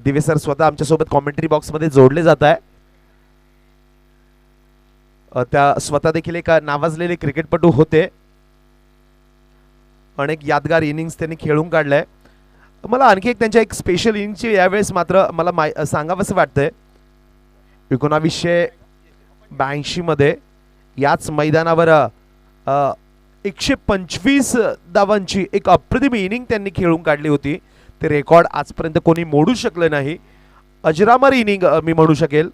दिवे सर स्वतः आमच्या सोबत कॉमेंट्री बॉक्स मध्ये जोडले जात आहे. त्या स्वतः देखील एक नावाजलेले क्रिकेटपटू होते. अनेक यादगार इनिंग्स त्यांनी खेळून काढलाय. मला आणखी एक त्यांच्या एक स्पेशल इनिंगची यावेळेस मात्र मला सांगावंसं वाटतंय. 1982 मध्ये याच मैदानावर 125 धावांची एक अप्रतिम इनिंग त्यांनी खेळून काढली होती. ते रेकॉर्ड आजपर्यंत कोणी मोडू शकले नाही. अजरामर इनिंग मी म्हणू शकेल.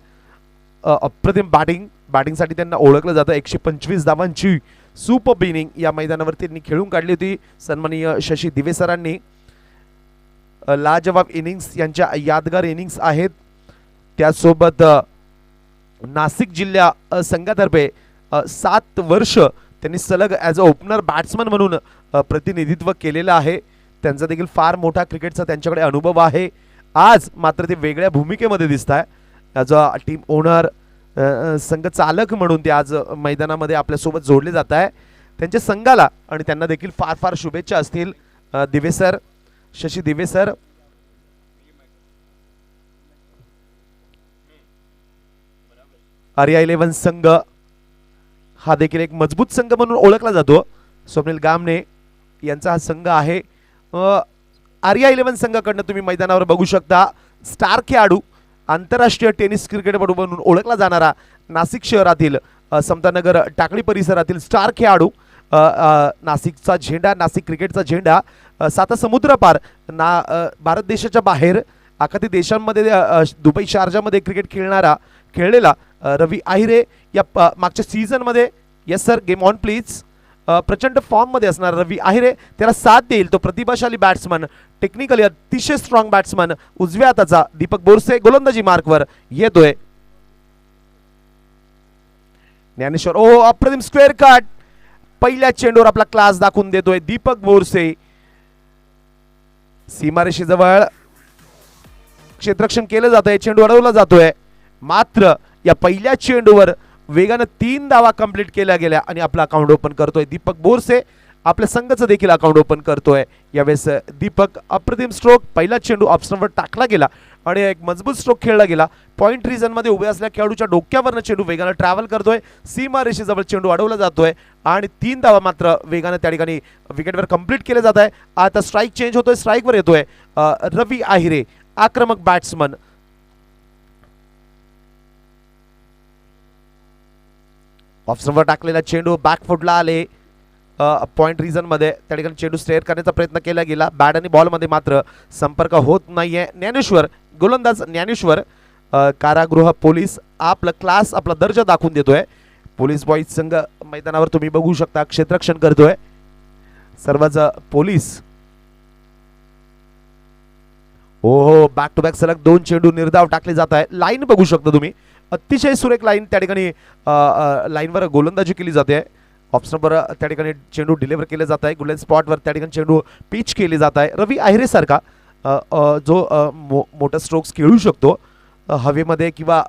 अप्रतिम बॅटिंगसाठी त्यांना ओळखलं जातं. 125 धावांची सुपर इनिंग या मैदानावर त्यांनी खेळून काढली होती. सन्माननीय शशी दिवे सरांनी लाजवाब इनिंग्स यांच्या यादगार इनिंग्स आहेत. त्यासोबत नाशिक जिल्हा संघातर्फे 7 वर्ष त्यांनी सलग ॲज अ ओपनर बॅट्समन म्हणून प्रतिनिधित्व केलेलं आहे. त्यांचा देखील फार मोठा क्रिकेटचा त्यांच्याकडे अनुभव आहे. आज मात्र ते वेगळ्या भूमिकेमध्ये दिसत आहे. ॲज अ टीम ओनर, संघ चालक म्हणून ते आज मैदानामध्ये आपल्यासोबत जोडले जात आहे. त्यांच्या संघाला आणि त्यांना देखील फार फार शुभेच्छा असतील. दिवे सर, शशी दिवे सर. आर्या 11 संघ हा देखील एक मजबूत संघ म्हणून ओळखला जातो. स्वप्नील गामने यांचा हा संघ आहे. आर्या 11 संघाकडनं तुम्ही मैदानावर बघू शकता स्टार खेळाडू, आंतरराष्ट्रीय टेनिस क्रिकेटपटू म्हणून ओळखला जाणारा नाशिक शहरातील समतानगर टाकळी परिसरातील स्टार खेळाडू, नाशिकचा झेंडा, नाशिक क्रिकेटचा झेंडा, साता समुद्र पार भारत देशाच्या बाहेर आखाती देशांमध्ये दुबई शारजामध्ये क्रिकेट खेळलेला रवी आहिरे या मागच्या सीझन मध्ये, yes sir game on please, प्रचंड फॉर्म मध्ये असणार रवी आहिरे त्याला साथ देईल. तो प्रतिभाशाली बॅट्समन, टेक्निकली अतिशय स्ट्रॉंग बॅट्समन, उजव्या हाताचा दीपक बोरसे गोलंदाजी मार्कवर येतोय. ज्ञानेश्वर, ओ अप्रतिम स्क्वेअर कट, पहिल्या चेंडूवर आपला क्लास दाखवून देतोय दीपक बोरसे. सीमारेषेजवळ क्षेत्ररक्षण केलं जातंय, चेंडू अडवला जातोय. मात्र या पहिल्या चेंडूवर वेगाने 3 धावा कंप्लीट केल्या गेल्या आणि आपला अकाउंट ओपन करतोय दीपक बोरसे. आपल्या संघाचं देखील अकाउंट ओपन करतोय यावेळेस दीपक. अप्रतिम स्ट्रोक, पहिला चेंडू ऑफस्टंपवर टाकला गेला आणि एक मजबूत स्ट्रोक खेळला गेला. पॉइंट रिजन मध्ये उभे असलेल्या खेळाडूच्या डोक्यावरनं चेंडू वेगाने ट्रॅव्हल करतोय. सीमा रेषेजवळ चेंडू अडवला जातोय आणि 3 धावा मात्र वेगाने त्या ठिकाणी विकेटवर कंप्लीट केले जात आहे. आता स्ट्राईक चेंज होतोय, स्ट्राईकवर येतोय रवी आहिरे, आक्रमक बॅट्समन. ऑफस्टंपवर टाकलेला चेंडू बॅकफुटला आले. पॉइंट रिजन मध्ये त्या ठिकाणी चेंडू स्टेअर करण्याचा प्रयत्न केला गेला. बॅट आणि बॉल मध्ये मात्र संपर्क होत नाहीये. ज्ञानेश्वर, गोलंदाज ज्ञानेश्वर, कारागृह पोलीस आपला क्लास, आपला दर्जा दाखवून देतोय. पोलीस बॉईज संघ मैदानावर तुम्ही बघू शकता क्षेत्ररक्षण करतोय. सर्वच पोलीस. हो, बॅक टू बॅक सलग 2 चेंडू निर्धाव टाकले जात आहे. लाईन बघू शकता तुम्ही, अतिशय सुरेख लाईन त्या ठिकाणी लाईनवर गोलंदाजी केली जाते. ऑफस्टंपवर त्या ठिकाणी चेंडू डिलिव्हर केले जात आहे. गोल्डन स्पॉटवर त्या ठिकाणी चेंडू पिच केली जात आहे. रवी आहिरे सारखा जो मोठा स्ट्रोक्स खेळू शकतो, हवेमध्ये किंवा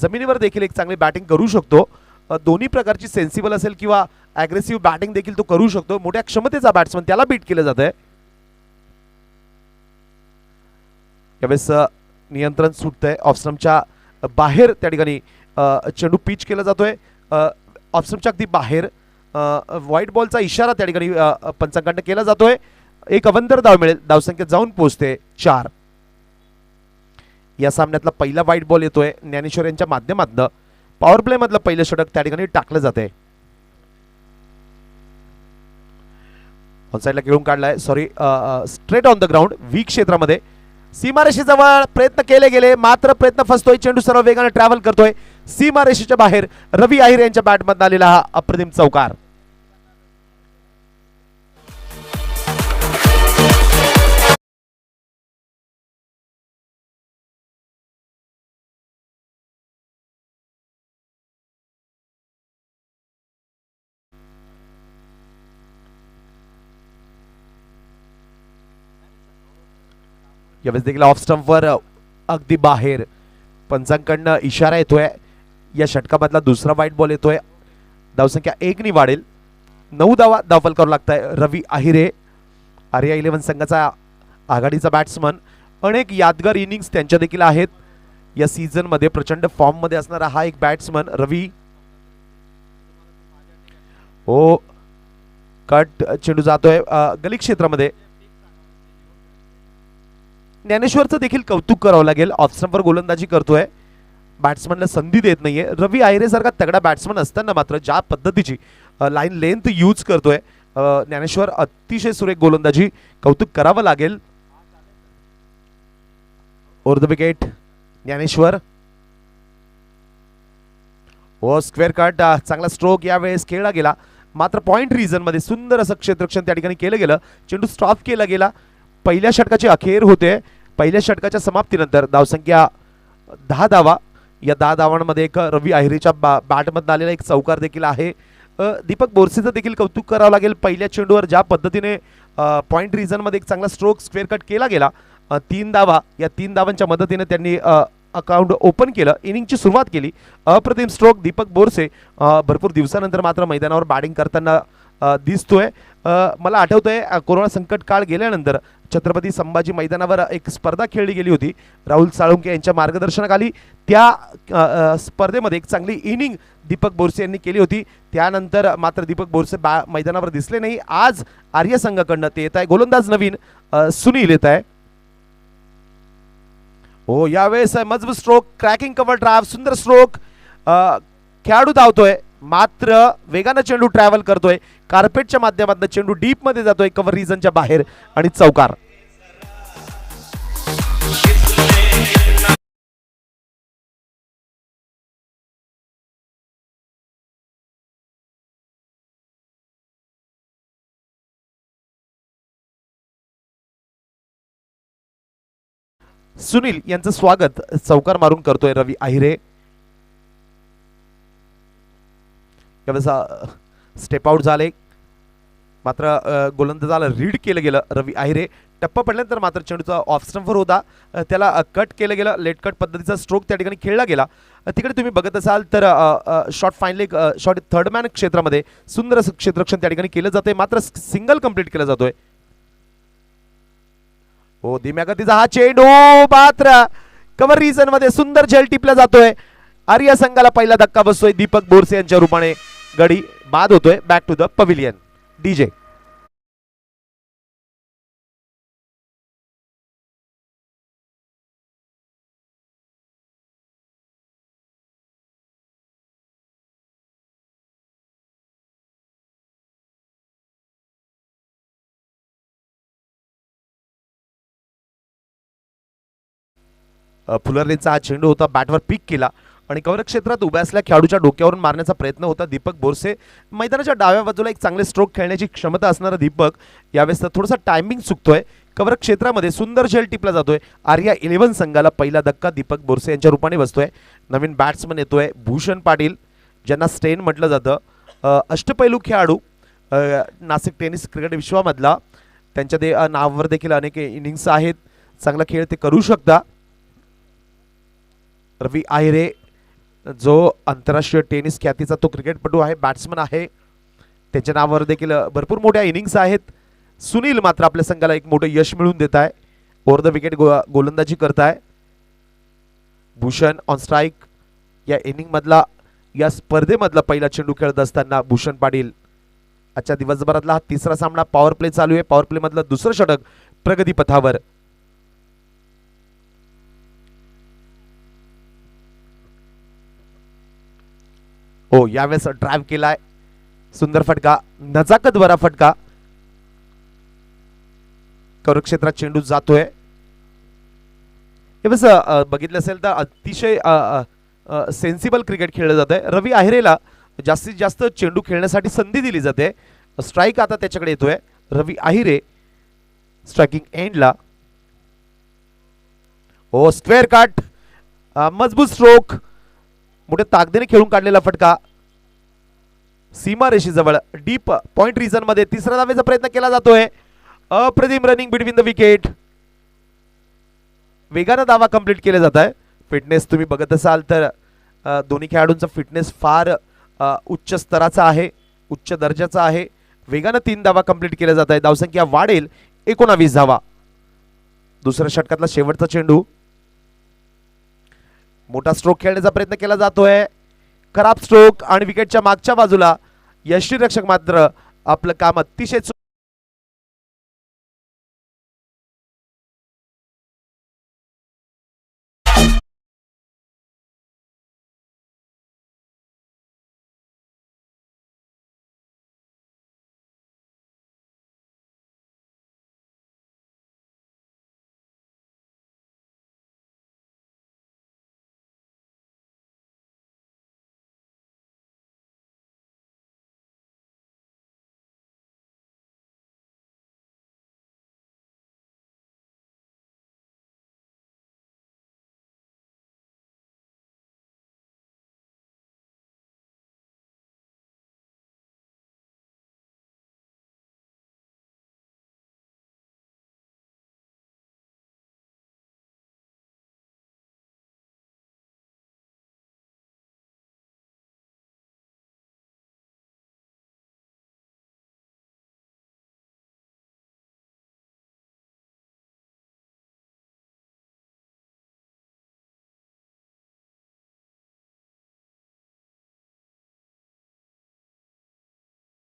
जमिनीवर देखील एक चांगली बॅटिंग करू शकतो. दोन्ही प्रकारची सेन्सिबल असेल किंवा ॲग्रेसिव्ह बॅटिंग देखील तो करू शकतो. मोठ्या क्षमतेचा बॅट्समन, त्याला बीट केलं जात आहे. यावेळेस नियंत्रण सुटतंय. ऑफस्टंपच्या बाहेर त्या ठिकाणी चेंडू पिच केला जातोय. ऑफस्टंपच्या अगदी बाहेर व्हाईट बॉलचा इशारा त्या ठिकाणी पंचांकडनं केला जातोय. एक अवंतर धाव मिळेल. धावसंख्या जाऊन पोहोचते 4. या सामन्यातला पहिला व्हाईट बॉल येतोय ज्ञानेश्वर यांच्या माध्यमातून. पॉवर प्ले मधलं पहिलं षटक त्या ठिकाणी टाकलं जाते. ऑन साइडला खेळून काढलाय, sorry straight on the ground, weak क्षेत्रामध्ये. सीमारेषेजवळ प्रयत्न केले गेले, मात्र प्रयत्न फसतोय. चेंडू सर्व वेगाने ट्रॅव्हल करतोय. सीमारेषेच्या बाहेर रवी आहिरे यांच्या बॅटमधून आलेला हा अप्रतिम चौकार. यावेळेस देखील ऑफ स्टंपवर अगदी बाहेर पंचांकडनं इशारा येतोय. या षटकामधला दुसरा व्हाईट बॉल येतोय. धावसंख्या 1 ने वाढेल. 9 धावा धावफलकावर लागताय. रवी आहिरे, आर्या 11 संघाचा आघाडीचा बॅट्समन. अनेक यादगार इनिंग्स त्यांच्या देखील आहेत या सीझन मध्ये. प्रचंड फॉर्म मध्ये असणारा हा एक बॅट्समन रवी. ओ कट चेंडू जातोय गली क्षेत्रामध्ये. ज्ञानेश्वरचं देखील कौतुक करावं लागेल, ऑफ स्टंपवर गोलंदाजी करतोय, बॅट्समनला संधी देत नाहीये. रवी आहिरे सारखा तगडा बॅट्समन असताना मात्र ज्या पद्धतीची लाईन लेंथ यूज करतोय ज्ञानेश्वर, अतिशय सुरेख गोलंदाजी, कौतुक करावं लागेल. Over the wicket Dnyaneshwar. Oh square cut, चांगला स्ट्रोक यावेळेस खेळला गेला, मात्र पॉइंट रिजन मध्ये सुंदर असं क्षेत्ररक्षण त्या ठिकाणी केलं गेलं. चेंडू स्टॉप केला गेला. पहिल्या षटकाची अखेर होते. पहिल्या षटकाच्या समाप्तीनंतर धावसंख्या 10 धावा. या 10 धावांमध्ये एक रवी आहिरेच्या बॅटमधून आलेला एक चौकार देखील आहे. दीपक बोरसेचं देखील कौतुक करावं लागेल. पहिल्या चेंडूवर ज्या पद्धतीने पॉइंट रिजन मध्ये एक चांगला स्ट्रोक स्क्वेअर कट केला गेला. 3 धावा, या 3 धावांच्या मदतीने त्यांनी अकाउंट ओपन केलं, इनिंगची सुरुवात केली. अप्रतिम स्ट्रोक दीपक बोरसे भरपूर दिवसानंतर मात्र मैदानावर बॅटिंग करताना दिसतोय. मला आठवतंय कोरोना संकट काळ गेल्यानंतर छत्रपती संभाजी मैदानावर एक स्पर्धा खेळली गेली होती राहुल साळुंके यांच्या मार्गदर्शनाखाली. त्या स्पर्धेमध्ये एक चांगली इनिंग दीपक बोरसे यांनी केली होती. त्यानंतर मात्र दीपक बोरसे मैदानावर दिसले नाही. आज आर्य संघाकडनं ते येत आहे गोलंदाज नवीन सुनील येत आहे. हो यावेळेस मजबूत स्ट्रोक, क्रॅकिंग कव्हर ड्राइव्ह, सुंदर स्ट्रोक. खेळाडू धावतोय मात्र वेगानं चेंडू ट्रॅव्हल करतोय. कार्पेटच्या माध्यमातून चेंडू डीप मध्ये जातोय कव्हर रिजनच्या बाहेर आणि चौकार. सुनील यांचं स्वागत चौकार मारून करतोय रवी आहिरे. स्टेप आउट झाले, मात्र गोलंदाजाला रीड केलं गेलं. रवी आहिरे टप्पा पडल्यानंतर मात्र चेंडूचा ऑफ स्टंपवर होता, त्याला कट केलं गेलं. लेट कट पद्धतीचा स्ट्रोक त्या ठिकाणी खेळला गेला. तिकडे तुम्ही बघत असाल तर shot finally shot third man क्षेत्रामध्ये सुंदर असं क्षेत्ररक्षण त्या ठिकाणी केलं जाते, मात्र सिंगल कंप्लीट केला जातोय. हो धीम्या गतीचा हा चेंडू मात्र कव्हर रिजन मध्ये सुंदर झेल टिपला जातोय. आर्य संघाला पहिला धक्का बसतोय. दीपक बोरसे यांच्या रूपाने गडी बाद होतोय. Back to the pavilion. DJ फुलरलेचा हा चेंडू होता, बॅटवर पिक केला आणि कव्हर क्षेत्रात उभ्या असलेल्या खेळाडूच्या डोक्यावरून मारण्याचा प्रयत्न होता दीपक बोरसे. मैदानाच्या डाव्या बाजूला एक चांगले स्ट्रोक खेळण्याची क्षमता असणारा दीपक यावेळेस थोडासा टायमिंग चुकतोय. कव्हर क्षेत्रामध्ये सुंदर झेल टिपला जातोय. आर्या 11 संघाला पहिला धक्का दीपक बोरसे यांच्या रूपाने बसतोय. नवीन बॅट्समन येतोय भूषण पाटील, ज्यांना स्टेन म्हटलं जातं. अष्टपैलू खेळाडू, नाशिक टेनिस क्रिकेट विश्वामधला. त्यांच्या नावावर देखील अनेक इनिंग्स आहेत. चांगला खेळ ते करू शकता. रवी आहिरे जो आंतरराष्ट्रीय टेनिस ख्यातीचा तो क्रिकेटपटू आहे, बॅट्समन आहे. त्याच्या नावावर देखील भरपूर मोठ्या इनिंग्स आहेत. सुनील मात्र आपल्या संघाला एक मोठं यश मिळवून देत आहे. ओव्हर द विकेट गोलंदाजी करताय भूषण. ऑन स्ट्राईक या इनिंग मधला, या स्पर्धेमधला पहिला चेंडू खेळत असताना भूषण पाटील. आजच्या दिवसभरातला हा तिसरा सामना. पॉवर प्ले चालू आहे. पॉवर प्ले मधलं दुसरं षटक प्रगती पथावर. हो यावेळेस ड्राइव्ह केलाय, सुंदर फटका, नजाकत भरा फटका. कव्हर क्षेत्रात चेंडू जातोय. यावेळेस बघितलं असेल तर अतिशय सेन्सिबल क्रिकेट खेळलं जात आहे. रवी आहिरेला जास्तीत जास्त चेंडू खेळण्यासाठी संधी दिली जाते. स्ट्राईक आता त्याच्याकडे येतोय. रवी आहिरे स्ट्रायकिंग एंडला. हो स्क्वेअर कट, मजबूत स्ट्रोक, मोठ्या ताकदीने खेळून काढलेला फटका. सीमा रेषेजवळ डीप पॉइंट रिजन मध्ये तिसऱ्या धावेचा प्रयत्न केला जातोय. अप्रतिम रनिंग बिटवीन द विकेट. वेगानं धावा कंप्लीट केले जात आहे. फिटनेस तुम्ही बघत असाल तर दोन्ही खेळाडूंचा फिटनेस फार उच्च स्तराचा आहे, उच्च दर्जाचा आहे. वेगानं 3 धावा कंप्लीट केल्या जात आहे. धावसंख्या वाढेल 19 धावा. दुसऱ्या षटकातला शेवटचा चेंडू. मोठा स्ट्रोक खेळण्याचा प्रयत्न केला जातोय. खराब स्ट्रोक आणि विकेटच्या मागच्या बाजूला यष्टीरक्षक मात्र आपलं काम अतिशय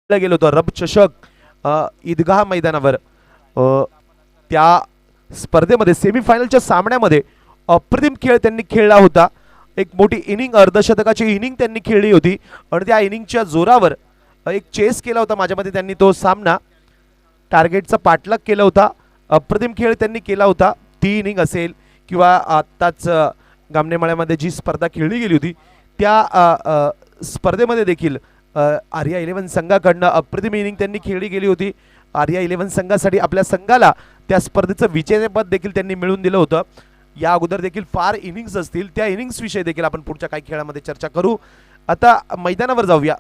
गेलो होतो. रब चषक ईदगाह मैदानावर त्या स्पर्धेमध्ये सेमीफायनलच्या सामन्यामध्ये अप्रतिम खेळ त्यांनी खेळला होता. एक मोठी इनिंग, अर्धशतकाची इनिंग त्यांनी खेळली होती आणि त्या इनिंगच्या जोरावर एक चेस केला होता. माझ्या मते त्यांनी तो सामना टार्गेटचा पाठलाग केला होता. अप्रतिम खेळ त्यांनी केला होता. ती इनिंग असेल किंवा आत्ताच गामनेमाळ्यामध्ये जी स्पर्धा खेळली गेली होती त्या स्पर्धेमध्ये देखील आर्या 11 संघाकडनं अप्रतिम इनिंग त्यांनी खेळली गेली होती. आर्या 11 संघासाठी आपल्या संघाला त्या स्पर्धेचं विजेतेपद देखील त्यांनी मिळवून दिलं होतं. या अगोदर देखील फार इनिंग्स असतील, त्या इनिंग्स विषयी देखील आपण पुढच्या काही खेळामध्ये चर्चा करू. आता मैदानावर जाऊया.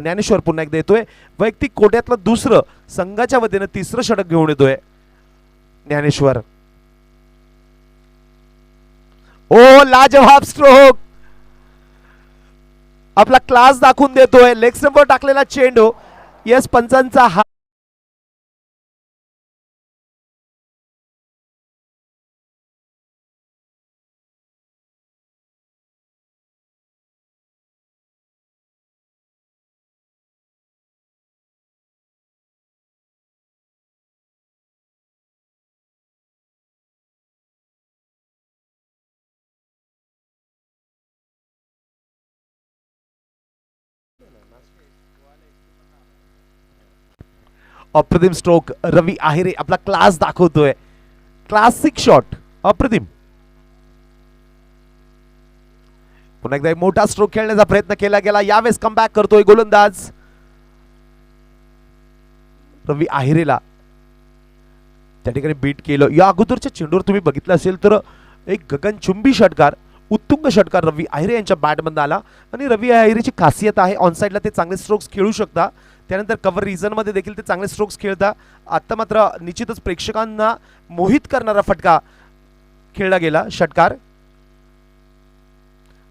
ज्ञानेश्वर पुन्हा एकदा येतोय. वैयक्तिक कोट्यातलं दुसरं, संघाच्या वतीनं तिसरं षटक घेऊन येतोय ज्ञानेश्वर. ओ लाजवाब स्ट्रोक, आपला क्लास दाखवून देतोय. लेग स्टंपवर टाकलेला चेंडू. यस, पंचांचा हा अप्रतिम स्ट्रोक. रवी आहेरे आपला क्लास दाखवतोय. क्लासिक शॉट, अप्रतिम. पुन्हा एकदा मोठा स्ट्रोक खेळण्याचा प्रयत्न केला गेला. यावेळेस कमबॅक करतोय गोलंदाज रवी आहेरेला. त्या ठिकाणी बीट केलं. या अगोदरच्या चेंडूवर तुम्ही बघितलं असेल तर एक गगनचुंबी षटकार, उत्तुंग षटकार रवी आहेरे यांच्या बॅटमध्ये आला. आणि रवी आहेरेची खासियत आहे ऑन साइडला ते चांगले स्ट्रोक्स खेळू शकता. त्यानंतर कव्हर रिजन मध्ये देखील ते चांगले स्ट्रोक्स खेळता. आता मात्र निश्चितच प्रेक्षकांना मोहित करणारा फटका खेळला गेला षटकार.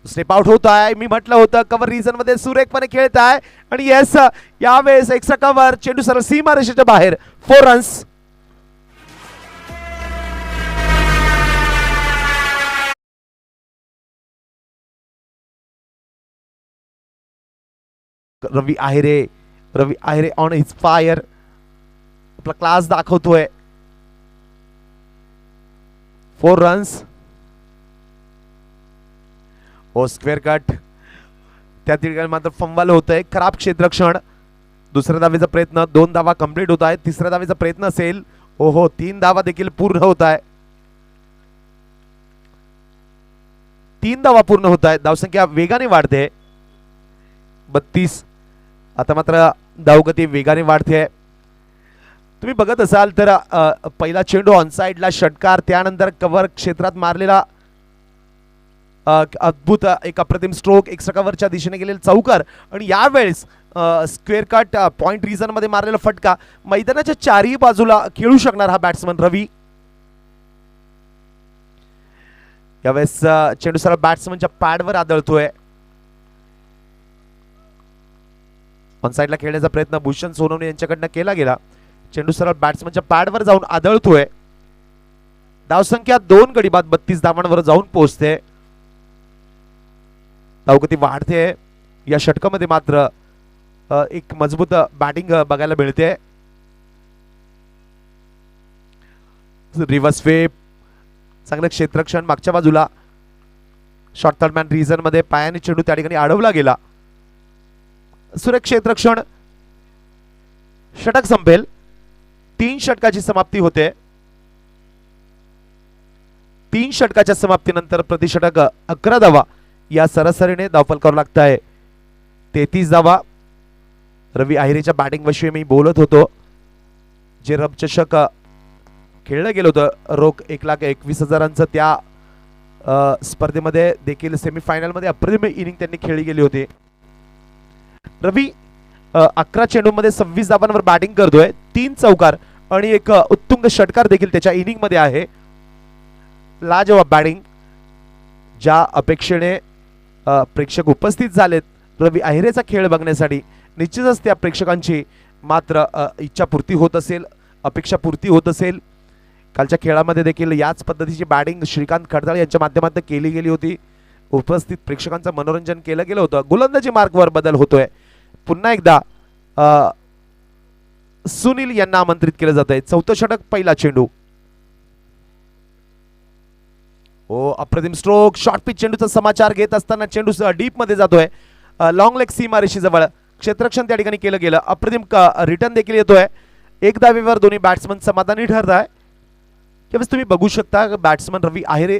स्टेप आउट होत आहे. मी म्हटलं होतं कव्हर रिजन मध्ये सुरेखपणे खेळत आहे. आणि येस, यावेळेस एक्स्ट्रा कव्हर, चेंडू सरळ सीमा रेषेच्या बाहेर. 4 runs. Ravi Ahire on his fire, आपला क्लास दाखवतोय. 4 रन्स. ओ स्क्वेअर कट. त्या ठिकाणी मात्र फंबल होतंय. खराब क्षेत्ररक्षण. दुसऱ्या धावेचा प्रयत्न, 2 धावा कंप्लीट होत आहेत. तिसऱ्या धावेचा प्रयत्न असेल. ओहो, 3 धावा देखील पूर्ण होत आहे. 3 धावा पूर्ण होत आहेत. धावसंख्या वेगाने वाढते. 32. आता मात्र धावगती वेगाने वाढते. तुम्ही बघत असाल तर पहिला चेंडू ऑन साइडला षटकार, त्यानंतर कव्हर क्षेत्रात मारलेला अद्भुत एक अप्रतिम स्ट्रोक, एक्स्ट्रा कव्हरच्या दिशेने गेलेला चौकार आणि यावेळेस स्क्वेअर कट पॉइंट रिजन मध्ये मारलेला फटका. मैदानाच्या चारही बाजूला खेळू शकणार हा बॅट्समन रवी. यावेळेस चेंडू सरळ बॅट्समनच्या पॅडवर आदळतोय. ऑन साइडला खेळण्याचा प्रयत्न भूषण सोनवणे यांच्याकडनं केला गेला. चेंडू सरळ बॅट्समनच्या पॅडवर जाऊन आदळतोय. धावसंख्या 2 गडी बाद 32 धावांवर जाऊन पोहोचते. धावगती वाढते. या षटकामध्ये मात्र एक मजबूत बॅटिंग बघायला मिळते. रिव्हर्स स्वीप, चांगलं क्षेत्ररक्षण मागच्या बाजूला. शॉर्ट थर्ड मॅन रिजन मध्ये पायाने चेंडू त्या ठिकाणी अडवला गेला. सुरेख क्षेत्ररक्षण. षटक संपेल. 3 षटकाची समाप्ती होते. 3 षटकाच्या समाप्तीनंतर प्रति षटक 11 धावा या सरासरीने धावफलकावर लागत आहे. 33 धावा. रवी आहिरेच्या बॅटिंग विषयी मी बोलत होतो. जे रब चषक खेळलं गेलं होतं रोख 1,21,000 त्या स्पर्धेमध्ये देखील सेमीफायनल मध्ये अप्रतिम इनिंग त्यांनी खेळली गेली होती. रवी 11 चेंडूमध्ये 26 धावांवर बॅटिंग करतोय. 3 चौकार आणि एक उत्तुंग षटकार देखील त्याच्या इनिंग मध्ये आहे. लाजवाब बॅटिंग. ज्या अपेक्षेने प्रेक्षक उपस्थित झालेत रवी आहिरेचा खेळ बघण्यासाठी, निश्चितच त्या प्रेक्षकांची मात्र इच्छापूर्ती होत असेल, अपेक्षापूर्ती होत असेल. कालच्या खेळामध्ये देखील याच पद्धतीची बॅटिंग श्रीकांत खडताळ यांच्या माध्यमातून केली गेली होती. उपस्थित प्रेक्षकांचं मनोरंजन केलं गेलं होतं. गोलंदाजी मार्कवर बदल होतोय. पुन्हा एकदा सुनील यांना आमंत्रित केलं जात आहे. 4थं षटक, पहिला चेंडू. ओ अप्रतिम स्ट्रोक. शॉर्ट पिच चेंडूचा समाचार घेत असताना चेंडू डीप मध्ये जातोय. लॉंग लेग सीमारेषी जवळ. क्षेत्ररक्षण त्या ठिकाणी केलं गेलं. अप्रतिम रिटर्न देखील येतोय. 1 धावेवर दोन्ही बॅट्समन समाधानी ठरत आहे. त्यावेळेस तुम्ही बघू शकता बॅट्समन रवी आहिरे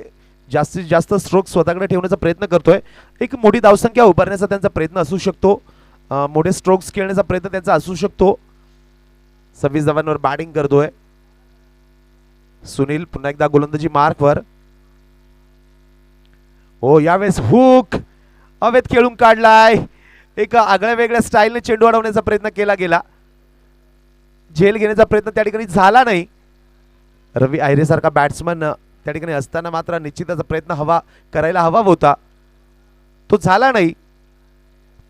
जास्तीत जास्त स्ट्रोक स्वतःकडे ठेवण्याचा प्रयत्न करतोय. एक मोठी धावसंख्या उभारण्याचा त्यांचा प्रयत्न असू शकतो. मोठे स्ट्रोक्स खेळण्याचा प्रयत्न त्यांचा असू शकतो. 26 धावांवर बॅटिंग करतोय सुनील. पुन्हा एकदा गोलंदाजी मार्कवर. हो यावेळेस हुक हवेत खेळून काढलाय. एक आगळ्या वेगळ्या स्टाईलने चेंडू अडवण्याचा प्रयत्न केला गेला. झेल घेण्याचा प्रयत्न त्या ठिकाणी झाला नाही. रवी आहिरे सारखा बॅट्समन त्या ठिकाणी असताना मात्र निश्चितच प्रयत्न करायला हवा होता. तो झाला नाही.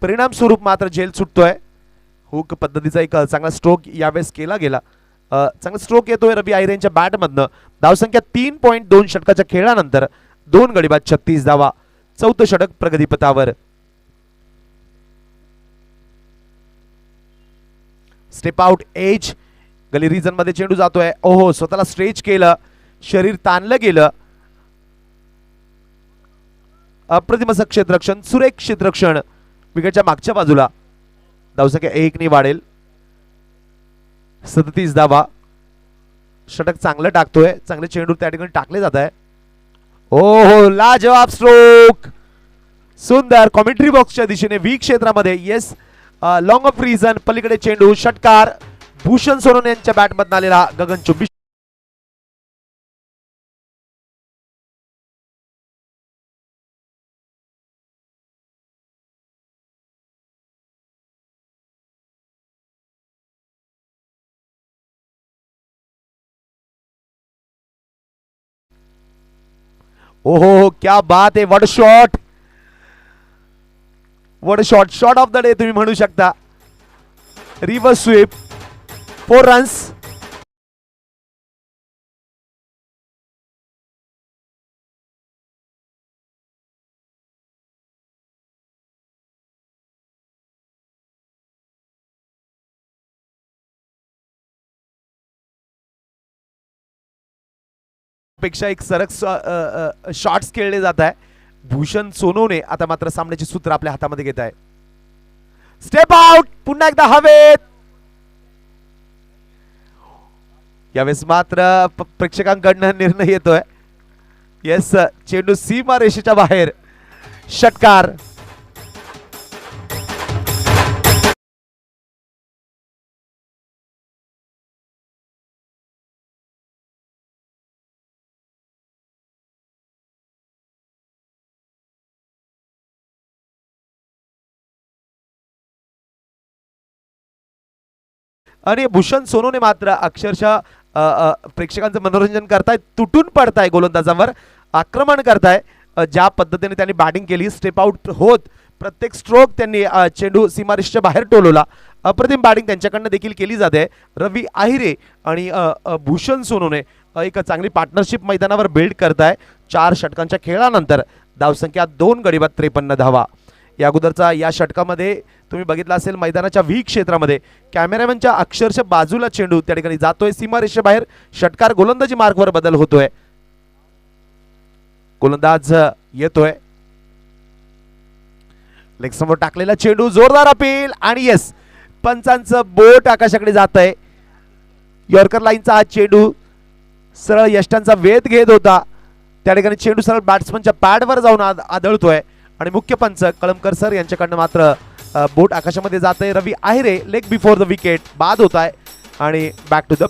परिणाम स्वरूप मात्र झेल सुटतोय. हुक पद्धतीचा एक चांगला स्ट्रोक यावेळेस केला गेला. चांगला स्ट्रोक येतोय रवी आहिरे यांच्या बॅटमधनं. धावसंख्या 3.2 षटकाच्या खेळानंतर 2 गडी बाद 36 धावा. 4थं षटक प्रगतीपथावर. Step out edge. Gully region मध्ये चेंडू जातोय. ओहो स्वतःला स्ट्रेच केलं. शरीर ताणलं गेलं. अप्रतिम असं क्षेत्ररक्षण. सुरेख क्षेत्ररक्षण. विकेटच्या मागच्या बाजूला. धावसंख्या 1 ने वाढेल. 37 धावा. षटक चांगलं टाकतोय. चांगले चेंडू त्या ठिकाणी टाकले जात आहे. ओहो लाजवाब स्ट्रोक. सुंदर. कॉमेंट्री बॉक्सच्या दिशेने व्ही क्षेत्रामध्ये. Yes long off region. पलीकडे चेंडू. षटकार भूषण सोनवणे यांच्या बॅटमधून आलेला. गगन चुंबी. ओहो क्या बात आहे. What shot. What shot. Shot of the day तुम्ही म्हणू शकता. Reverse sweep. 4 रन्स. पेक्षा एक सरक शॉट्स खेळले जात आहे. भूषण सोनवणे आता मात्र सामन्याची सूत्र आपल्या हातामध्ये घेत आहे. Step out. पुन्हा एकदा हवेत. यावेळेस मात्र प्रेक्षकांकडून निर्णय येतोय. येस चेंडू सीमा रेषेच्या बाहेर. षटकार. आणि भूषण सोनवणे मात्र अक्षरशः प्रेक्षकांचं मनोरंजन करताय. तुटून पडताय गोलंदाजावर. आक्रमण करताय. ज्या पद्धतीने त्यांनी बॅटिंग केली. स्टेप आउट होत प्रत्येक स्ट्रोक त्यांनी चेंडू सीमारेषेच्या बाहेर टोलवला. अप्रतिम बॅटिंग त्यांच्याकडनं देखील केली जाते. रवी आहिरे आणि भूषण सोनवणे एक चांगली पार्टनरशिप मैदानावर बिल्ड करताय. 4 षटकांच्या खेळानंतर धावसंख्या 2 गडी बाद 53 धावा. या अगोदरचा या षटकामध्ये तुम्ही बघितलं असेल मैदानाच्या व्ही क्षेत्रामध्ये कॅमेरामॅनच्या अक्षरशः बाजूला चेंडू त्या ठिकाणी जातोय सीमारेषेबाहेर. षटकार गोलंदाजी मार्कवर बदल होतोय. गोलंदाज येतोय. लेग समोर टाकलेला चेंडू जोरदार अपील आणि येस पंचांचं बोट आकाशाकडे जात आहे. यॉर्कर लाईनचा हा चेंडू सरळ यष्टांचा वेध घेत होता. त्या ठिकाणी चेंडू सरळ बॅट्समनच्या पॅडवर जाऊन आदळतोय आणि मुख्य पंच कळमकर सर यांच्याकडनं मात्र बोट आकाशामध्ये जात आहे. Ravi Ahire leg before the wicket बाद होत आहे आणि back to the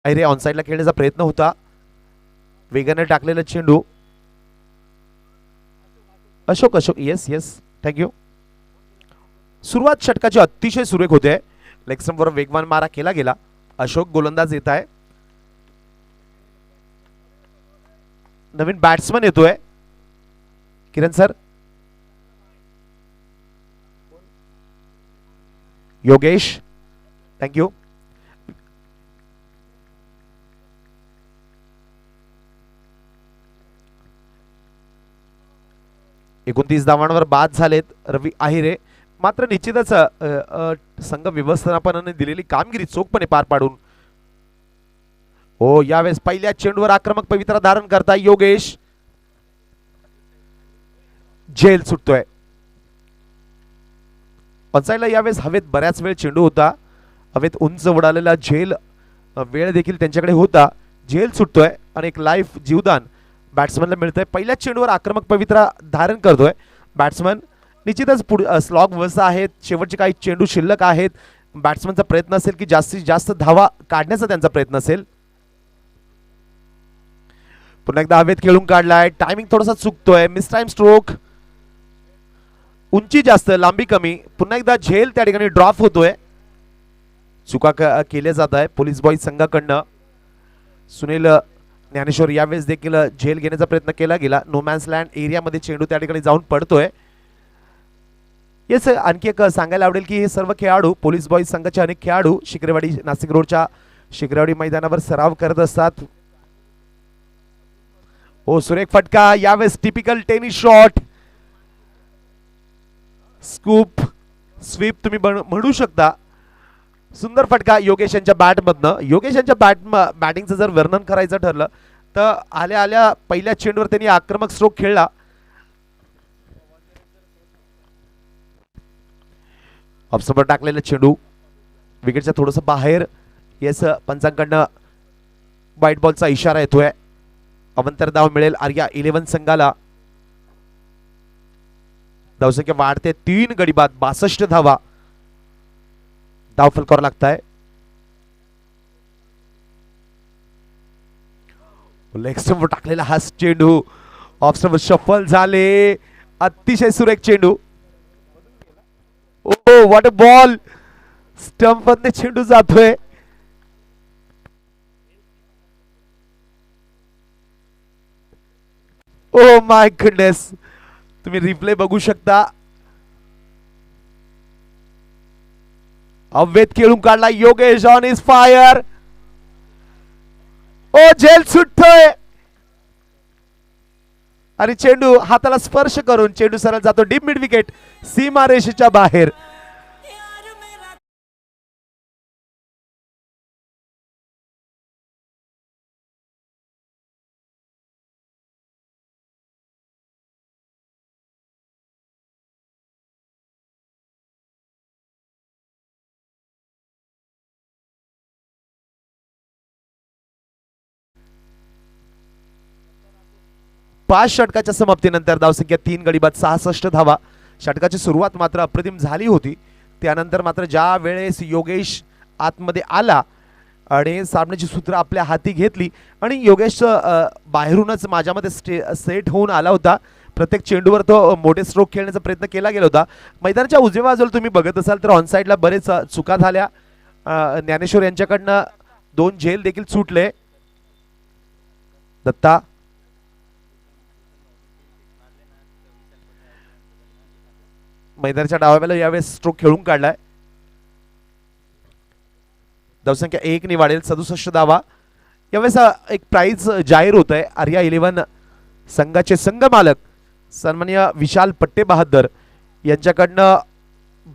Ahire on साइडला खेळण्याचा प्रयत्न होता. वेगाने टाकलेला चेंडू. Ashok yes yes thank you. सुरुवात षटकाची अतिशय सुरेख होते. लेग स्टंपवर वेगवान मारा केला गेला. अशोक गोलंदाज येत आहे. नवीन बॅट्समन येतोय किरण सर. योगेश थँक्यू. 29 धावांवर बाद झालेत रवी आहिरे. मात्र निश्चितच संघ व्यवस्थापनाने दिलेली कामगिरी चोखपणे पार पाडून यावेळेस पहिल्या चेंडूवर आक्रमक पवित्रा धारण करता योगेश. झेल सुटतोय. पंचायला यावेळेस हवेत बऱ्याच वेळ चेंडू होता. हवेत उंच उडालेला झेल वेळ देखील त्यांच्याकडे होता. झेल सुटतोय आणि एक लाईफ जीवदान बॅट्समनला मिळतंय. पहिल्या चेंडूवर आक्रमक पवित्रा धारण करतोय बॅट्समन. निश्चितच स्लॉग व्यवस्था आहेत. शेवटचे काही चेंडू शिल्लक आहेत. बॅट्समनचा प्रयत्न असेल की जास्तीत जास्त धावा काढण्याचा त्यांचा प्रयत्न असेल. पुन्हा एकदा हवेत खेळून काढलाय. टायमिंग थोडासा चुकतोय. Miss time stroke. उंची जास्त लांबी कमी. पुन्हा एकदा झेल त्या ठिकाणी ड्रॉप होतोय. चुका केल्या जात आहे पोलीस बॉईज संघाकडनं. सुनील ज्ञानेश्वर यावेळेस देखील झेल घेण्याचा प्रयत्न केला गेला. नो मॅन्स लँड एरियामध्ये चेंडू त्या ठिकाणी जाऊन पडतोय. येस आणखी एक सांगायला आवडेल की हे सर्व खेळाडू पोलीस बॉईज संघाचे अनेक खेळाडू शिकरेवाडी नाशिक रोडच्या शिकरेवाडी मैदानावर सराव करत असतात. सुरेख फटका. यावेळेस typical tennis shot. Scoop sweep तुम्ही म्हणू शकता. सुंदर फटका योगेश यांच्या बॅट मधनं. योगेश यांच्या बॅटिंगचं जर वर्णन करायचं ठरलं तर आल्या आल्या पहिल्या चेंडूवर त्यांनी आक्रमक स्ट्रोक खेळला. ऑफस्टंपर टाकलेला चेंडू विकेटच्या थोडस बाहेर. येस पंचांकडनं व्हाईट बॉलचा इशारा येतोय. अवंतर धाव मिळेल आर्या 11 संघाला. धावसंख्या वाढते 3 गडी बाद 62 धावा. धाव फलकावर लागताय. लेग स्टंपवर टाकलेला हा चेंडू ऑफ स्टंपवर शफल झाले. अतिशय सुरेख चेंडू. What a ball. स्टंप मध्ये चेंडू जातोय. माय गुडनेस. तुम्ही रिप्ले बघू शकता. अवेत खेळून काढला योगेश ऑन इज फायर. झेल सुटतोय आणि चेंडू हाताला स्पर्श करून चेंडू सरळ जातो डीप मिड विकेट सीमा रेषेच्या बाहेर. पाच षटकाच्या समाप्तीनंतर धावसंख्या 3 गडी बाद 66 धावा. षटकाची सुरुवात मात्र अप्रतिम झाली होती. त्यानंतर मात्र ज्या वेळेस योगेश आतमध्ये आला आणि सामन्याची सूत्र आपल्या हाती घेतली आणि योगेश बाहेरूनच माझ्यामध्ये सेट होऊन आला होता. प्रत्येक चेंडूवर तो मोठे स्ट्रोक खेळण्याचा प्रयत्न केला गेला होता. मैदानाच्या उजव्या बाजूला तुम्ही बघत असाल तर ऑन साईडला बरेच चुका झाल्या. ज्ञानेश्वर यांच्याकडनं 2 झेल देखील सुटले. दत्ता मैदानाच्या डाव्याला यावेळेस स्ट्रोक खेळून काढलाय. धावसंख्या 1 ने वाढेल, 67 धावा. यावेळेस एक प्राइज जाहीर होत आहे. आर्या 11 संघाचे संघ मालक सन्माननीय विशाल पट्टे बहादर यांच्याकडनं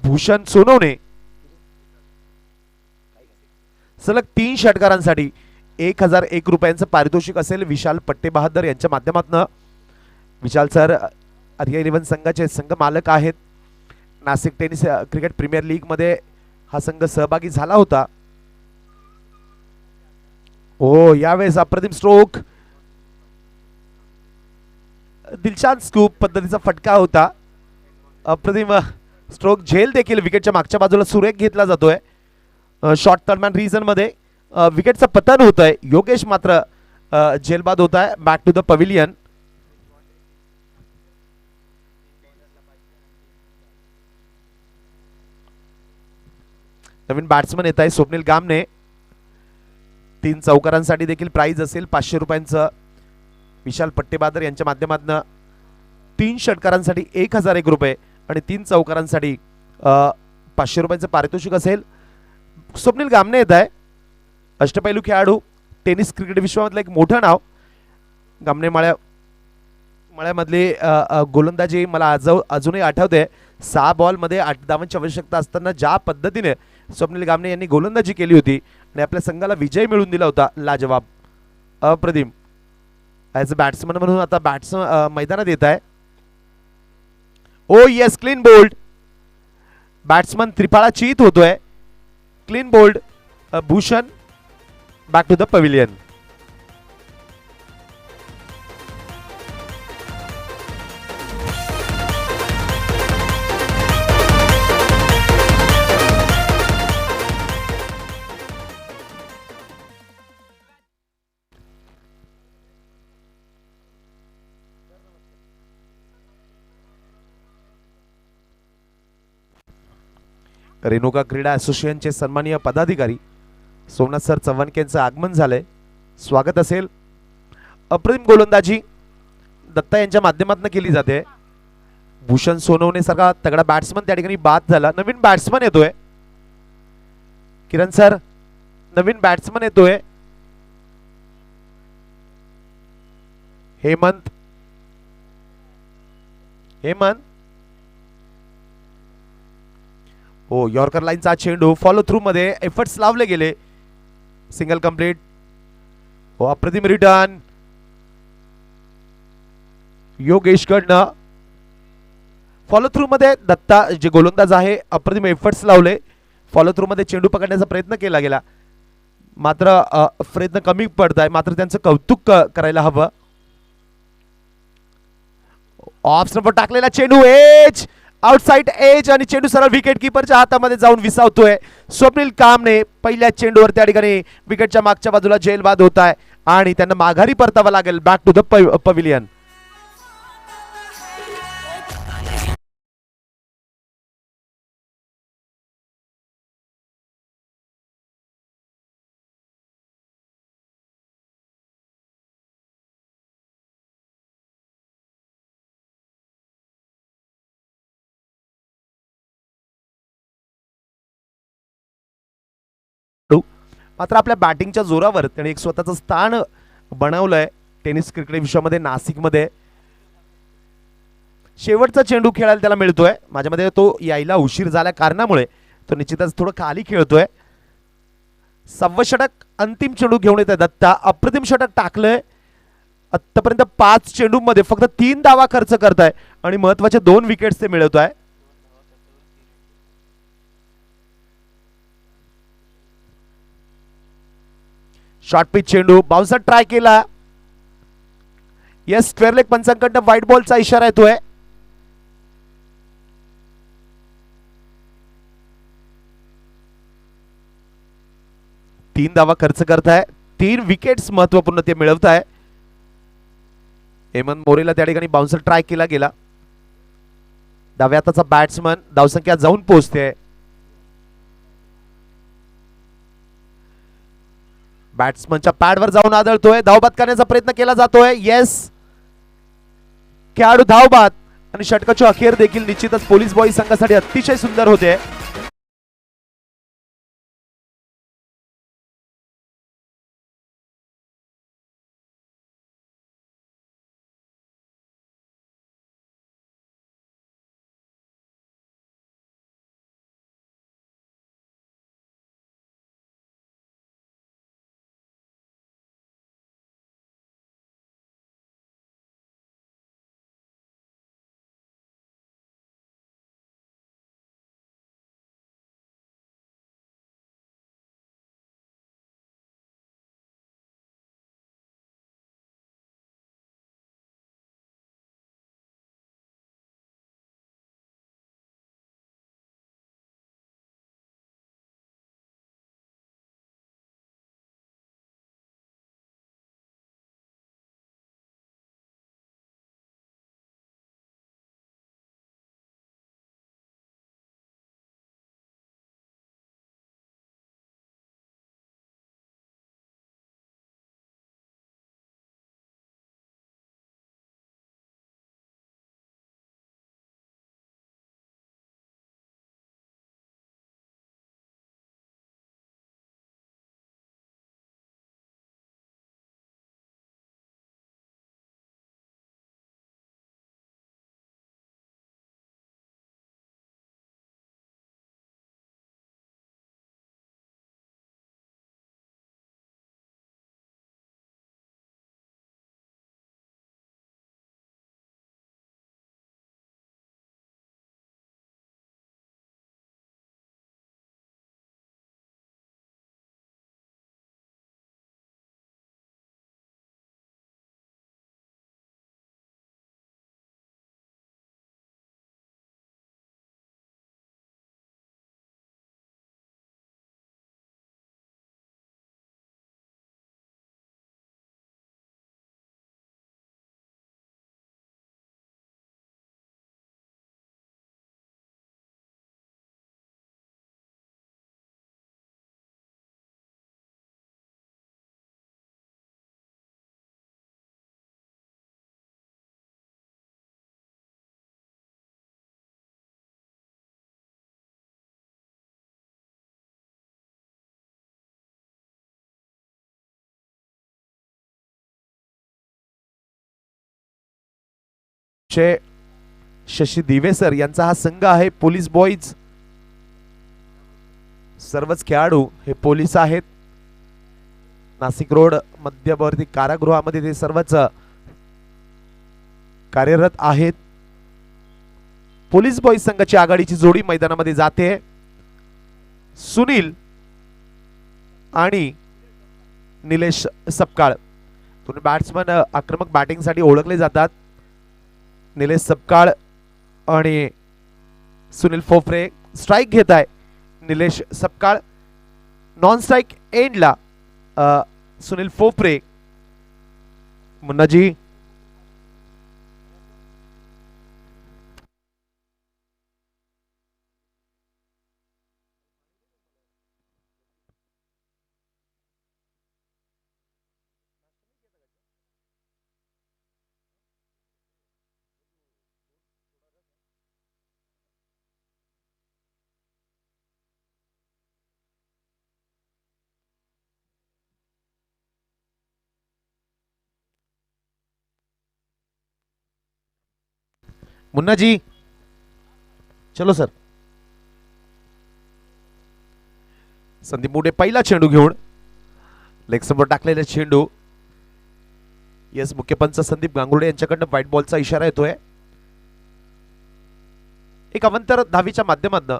भूषण सोनवणे सलग 3 षटकारांसाठी 1001 रुपयांचं पारितोषिक असेल. विशाल पट्टे बहादर यांच्या माध्यमातून. विशाल सर आर्या 11 संघाचे संघ मालक आहेत. Nashik tennis cricket premier league मध्ये हा संघ सहभागी झाला होता. ओ यावेळेस अप्रतिम स्ट्रोक, दिलशान स्कूप पद्धतीचा फटका होता. अप्रतिम स्ट्रोक. झेल देखील विकेटच्या मागच्या बाजूला सुरेख घेतला जातोय. शॉर्ट टर्मॅन रिजन मध्ये विकेटचं पतन होत आहे. योगेश मात्र झेल बाद होत आहे. Back to the pavilion. नवीन बॅट्समन येत आहे स्वप्नील गामने. 3 चौकारांसाठी देखील प्राइज असेल 500 रुपयांचं. विशाल पट्टेबादर यांच्या माध्यमातून 3 षटकारांसाठी 1001 रुपये आणि 3 चौकारांसाठी 500 रुपयांचं पारितोषिक असेल. स्वप्नील गामने येत आहे. अष्टपैलू खेळाडू, टेनिस क्रिकेट विश्वामधलं एक मोठं नाव. गामने मळ्यामधली गोलंदाजी मला अजूनही आठवते. 6 बॉलमध्ये 8 धावांची आवश्यकता असताना ज्या पद्धतीने स्वप्नील गामने यांनी गोलंदाजी केली होती आणि आपल्या संघाला विजय मिळवून दिला होता, लाजवाब, अप्रतिम. ॲज अ बॅट्समन म्हणून आता मैदानात येत आहे. Oh yes, clean bowled. Batsman त्रिफाळा चित होतोय. Clean bowled. Bhushan back to the pavilion. Renuka क्रीडा असोसिएशनचे सन्माननीय पदाधिकारी सोमनाथ सर चव्हाण यांचं आगमन झालंय. स्वागत असेल. अप्रतिम गोलंदाजी दत्ता यांच्या माध्यमातून केली जाते. भूषण सोनवणे सारखा तगडा बॅट्समन त्या ठिकाणी बाद झाला. नवीन बॅट्समन येतोय. किरण सर, नवीन बॅट्समन येतोय. हेमंत. हो, यॉर्कर लाईनचा चेंडू फॉलो थ्रू मध्ये एफर्ट्स लावले गेले. Single complete. हो, अप्रतिम रिटर्न योगेशकडनं. फॉलो थ्रू मध्ये दत्ता जे गोलंदाज आहे, अप्रतिम एफर्ट्स लावले. फॉलो थ्रू मध्ये चेंडू पकडण्याचा प्रयत्न केला गेला, मात्र प्रयत्न कमी पडत आहे. मात्र त्यांचं कौतुक करायला हवं. ऑफ स्टंपवर टाकलेला चेंडू एज, आउटसाइड एज, आणि चेंडू सरळ विकेट किपरच्या हातामध्ये जाऊन विसावतोय. स्वप्नील कामने पहिल्या चेंडूवर त्या ठिकाणी विकेटच्या मागच्या बाजूला झेल बाद होत आहे आणि त्यांना माघारी परतावं लागेल. Back to the pavilion. मात्र आपल्या बॅटिंगच्या जोरावर त्याने एक स्वतःचं स्थान बनवलंय टेनिस क्रिकेट विश्वामध्ये, नाशिकमध्ये. शेवटचा चेंडू खेळायला त्याला मिळतोय. माझ्यामध्ये तो यायला उशीर झाल्या कारणामुळे तो निश्चितच थोडं खाली खेळतोय. 6वं षटक, अंतिम चेंडू घेऊन येत आहे दत्ता. अप्रतिम षटक टाकलंय. आतापर्यंत 5 चेंडूमध्ये फक्त 3 धावा खर्च करताय आणि महत्वाचे 2 विकेट्स ते मिळवत आहे. शॉर्ट पिच चेंडू, बाउन्सर ट्राय केला. येस, स्क्वेअर लेग पंचांकडनं व्हाईट बॉलचा इशारा येतोय. तीन धावा खर्च करताय. 3 विकेट्स महत्वपूर्ण ते मिळवताय. हेमंत मोरेला त्या ठिकाणी बाउन्सर ट्राय केला गेला. डाव्या हाताचा बॅट्समन धावसंख्या जाऊन पोहोचते. बॅट्समनच्या पॅडवर जाऊन आदळतोय. धावबाद करण्याचा प्रयत्न केला जातोय. येस, खेळाडू धावबाद आणि षटकाची अखेर देखील निश्चितच पोलीस बॉईज संघासाठी अतिशय सुंदर होते. शशी दिवेसर यांचा हा संघ आहे पोलीस बॉईज. सर्वच खेळाडू हे पोलीस आहेत. नाशिक रोड मध्यवर्ती कारागृहामध्ये ते सर्वच कार्यरत आहेत. पोलीस बॉईज संघाची आघाडीची जोडी मैदानामध्ये जाते. सुनील आणि निलेश सपकाळ दोन्ही बॅट्समन आक्रमक बॅटिंग साठी ओळखले जातात. निलेश सपकाळ आणि सुनील फोफरे स्ट्राइक घेत आहे. निलेश सपकाळ नॉन स्ट्राइक एंडला सुनील फोफरे. मुन्नाजी मुन्ना जी चलो सर. संदीप मोठे पहिला चेंडू घेऊन लेग समोर टाकलेला चेंडू. येस, मुख्य पंच संदीप गांगुर्डे यांच्याकडनं व्हाईट बॉलचा इशारा येतोय. एक अवंतर धावीच्या माध्यमातून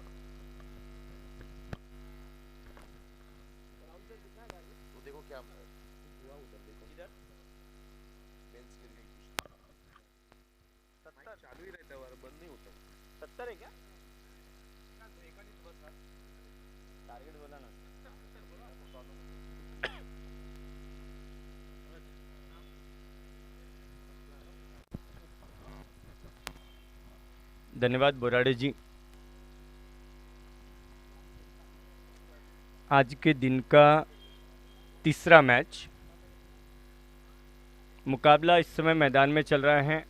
धन्यवाद बोराडे जी। आज के दिन का तीसरा मैच मुकाबला इस समय मैदान में चल रहा है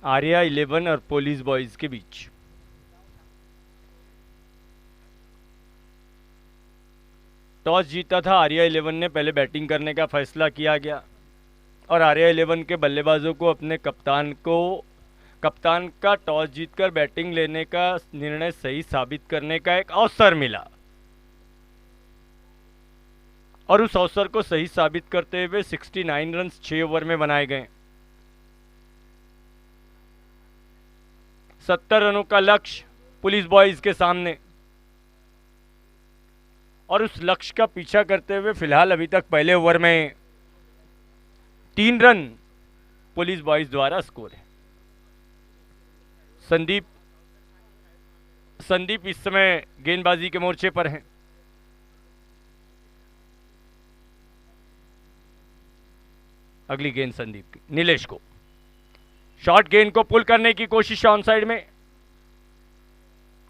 आर्या 11 और पुलिस बॉयज के बीच। टॉस जीता था आर्या 11 ने, पहले बैटिंग करने का फैसला किया गया और आर्या 11 के बल्लेबाजों को अपने कप्तान का टॉस जीतकर बैटिंग लेने का निर्णय सही साबित करने का एक अवसर मिला और उस अवसर को सही साबित करते हुए 69 रन 6 ओवर में बनाए गए। 70 रनों का लक्ष्य पुलिस बॉयज के सामने और उस लक्ष्य का पीछा करते हुए फिलहाल अभी तक पहले ओवर में 3 रन पुलिस बॉयज द्वारा स्कोर है। संदीप इस समय गेंदबाजी के मोर्चे पर हैं। अगली गेंद संदीप की, नीलेश को शॉर्ट गेंद को पुल करने की कोशिश ऑन साइड में,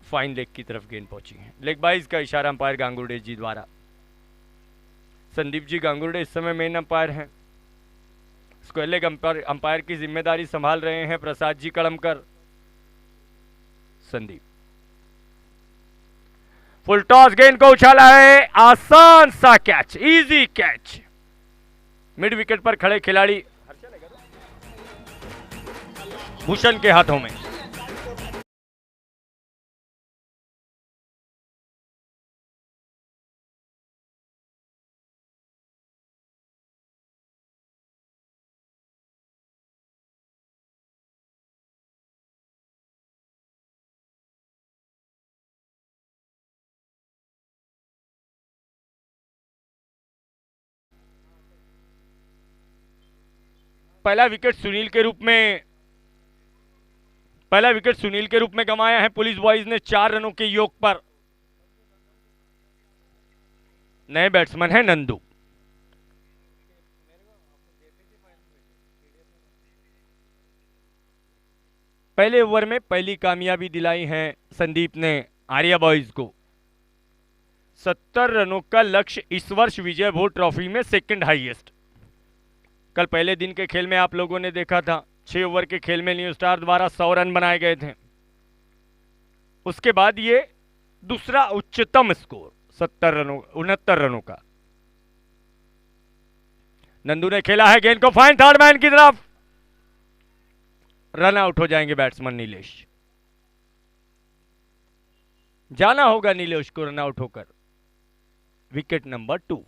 फाइन लेग की तरफ गेंद पहुंची है। लेग बाइज का इशारा अंपायर गांगुर्डे जी द्वारा। संदीप जी गांगुर्डे इस समय मेन अंपायर हैं। स्क्वायर लेग अंपायर की जिम्मेदारी संभाल रहे हैं प्रसाद जी कड़मकर। संदीप फुल टॉस, गेंद को उछाला है, आसान सा catch, easy catch, mid wicket पर खड़े खिलाड़ी भूषण के हाथों में। पहला विकेट सुनील के रूप में गंवाया है पुलिस बॉयज ने 4 रनों के योग पर। नए बैट्समैन है नंदू। पहले ओवर में पहली कामयाबी दिलाई है संदीप ने आर्या बॉयज को। 70 रनों का लक्ष्य इस वर्ष विजय भोर ट्रॉफी में सेकंड हाईएस्ट। कल पहले दिन के खेल में आप लोगों ने देखा था 6 ओवर के खेल में न्यू स्टार द्वारा 100 रन बनाए गए थे। उसके बाद ये दूसरा उच्चतम स्कोर 69 रनों का। नंदू ने खेला है गेंद को फाइन थर्ड मैन की तरफ, रन आउट हो जाएंगे बैट्समैन नीलेश। जाना होगा नीलेश को रन आउट होकर। Wicket number 2।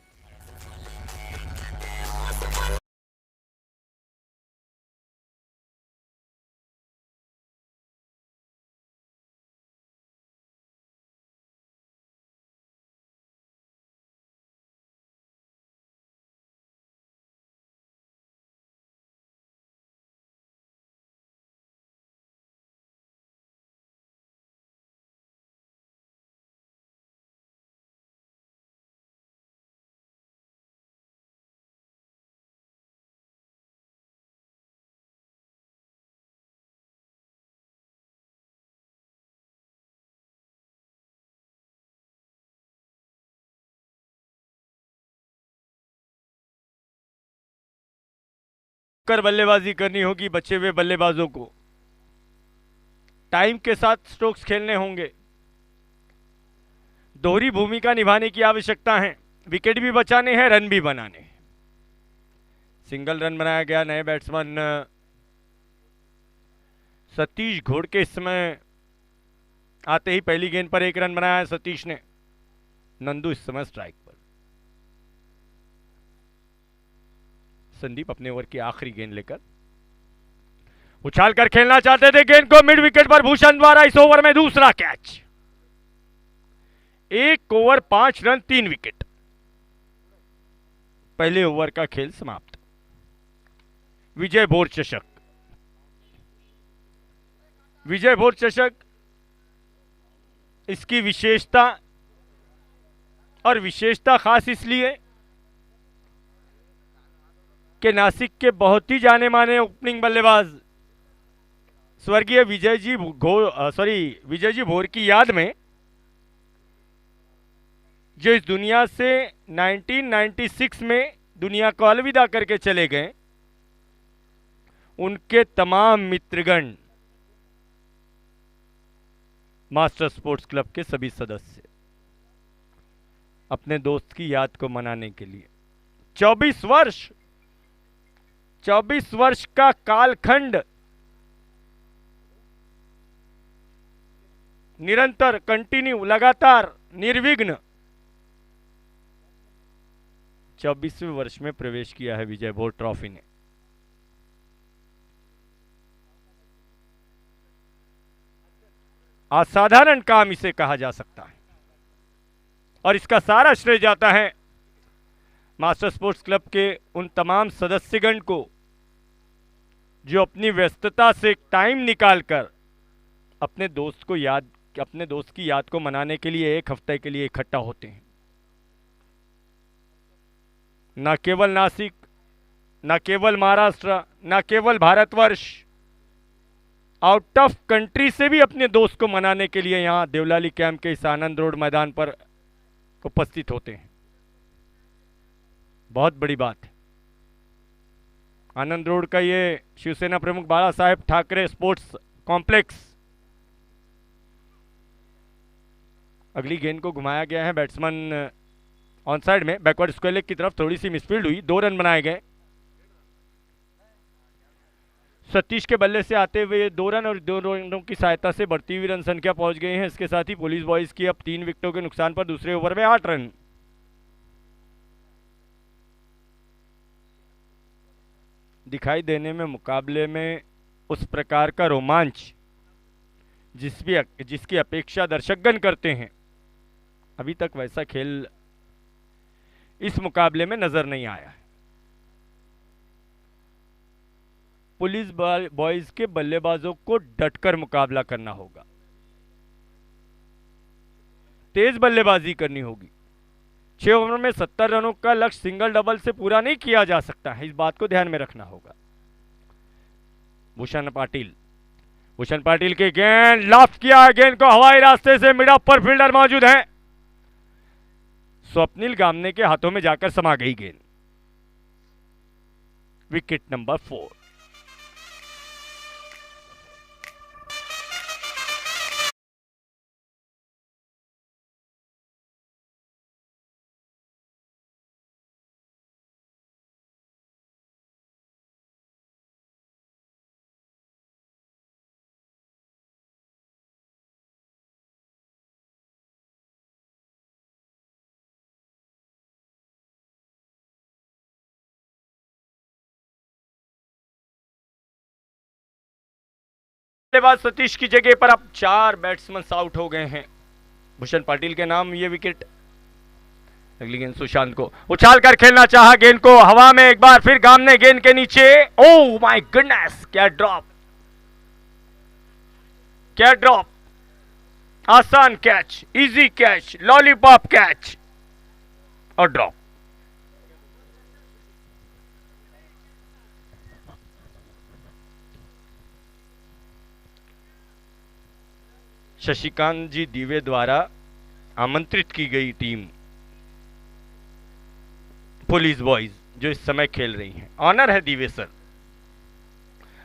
कर बल्लेबाजी करनी होगी बचे हुए बल्लेबाजों को। टाइम के साथ स्ट्रोक्स खेलने होंगे। दोहरी भूमिका निभाने की आवश्यकता है। विकेट भी बचाने हैं, रन भी बनाने हैं। सिंगल रन बनाया गया नए बैट्समैन सतीश घोड़के इस समय आते ही पहली गेंद पर 1 रन बनाया है सतीश ने। नंदू इस समय स्ट्राइक पर। संदीप अपने ओवर की आखिरी गेंद लेकर उछालकर खेलना चाहते थे गेंद को मिड विकेट पर भूषण द्वारा। इस ओवर में दूसरा कैच। 1 over 5 run 3 wicket. पहले ओवर का खेल समाप्त। विजय भोर चषक। विजय भोर चषक इसकी विशेषता खास इसलिए कि नासिक के बहुत ही जाने माने ओपनिंग बल्लेबाज स्वर्गीय विजय जी भोर की याद में, जो इस दुनिया से 1996 में दुनिया को अलविदा करके चले गए, उनके तमाम मित्रगण, मास्टर स्पोर्ट्स क्लब के सभी सदस्य अपने दोस्त की याद को मनाने के लिए 24 वर्ष का कालखंड निरंतर, कंटिन्यू, लगातार, निर्विघ्न 24वें वर्ष में प्रवेश किया है विजय भोर ट्रॉफी ने। असाधारण काम इसे कहा जा सकता है और इसका सारा श्रेय जाता है मास्टर स्पोर्ट्स क्लब के उन तमाम सदस्यगण को जो अपनी व्यस्तता से टाइम निकालकर अपने दोस्त की याद को मनाने के लिए एक हफ्ते के लिए इकट्ठा होते हैं। न केवल नासिक, न केवल महाराष्ट्र, न केवल भारतवर्ष, आउट ऑफ कंट्री से भी अपने दोस्त को मनाने के लिए यहां देवलाली कैंप के इस आनंद रोड मैदान पर उपस्थित होते हैं। बहुत बड़ी बात है। आनंद रोड का ये शिवसेना प्रमुख बाला साहेब ठाकरे स्पोर्ट्स कॉम्प्लेक्स, अगली गेंद को घुमाया गया है, बैट्समैन ऑन साइड में, बैकवर्ड स्क्वायर लेग की तरफ थोड़ी सी मिसफील्ड हुई, 2 रन बनाए गए। सतीश के बल्ले से आते हुए 2 रन और 2 रनों की सहायता से बढ़ती हुई रन संख्या पहुंच गई है। इसके साथ ही पुलिस बॉयज की अब 3 विकेटों के नुकसान पर दूसरे ओवर में 8 रन। दिखाई देने में मुकाबले में उस प्रकार का रोमांच जिसकी अपेक्षा दर्शकगण करते हैं, अभी तक वैसा खेल इस मुकाबले में नजर नहीं आया है। पुलिस बॉयज के बल्लेबाजों को डटकर मुकाबला करना होगा, तेज बल्लेबाजी करनी होगी। 6 ओवर में 70 रनों का लक्ष्य सिंगल डबल से पूरा नहीं किया जा सकता है, इस बात को ध्यान में रखना होगा। भूषण पाटिल की गेंद लॉफ्ट किया, गेंद को हवाई रास्ते से मिड ऑफ पर फील्डर मौजूद है, स्वप्निल गामने के हाथों में जाकर समा गई गेंद। Wicket number 4। बल्लेबाज सतीश की जगह पर अब 4 बैट्समैन आउट हो गए हैं। भूषण पाटिल के नाम ये विकेट। अगली गेंद सुशांत को उछाल कर खेलना चाहा, गेंद को हवा में एक बार फिर गामने गेंद के नीचे। ओह माय गुडनेस, क्या ड्रॉप, आसान catch, easy catch, lollipop catch और ड्रॉप। शशिकांत जी दिवे द्वारा आमंत्रित की गई टीम पुलिस बॉयज जो इस समय खेल रही हैं। ऑनर है दिवे सर,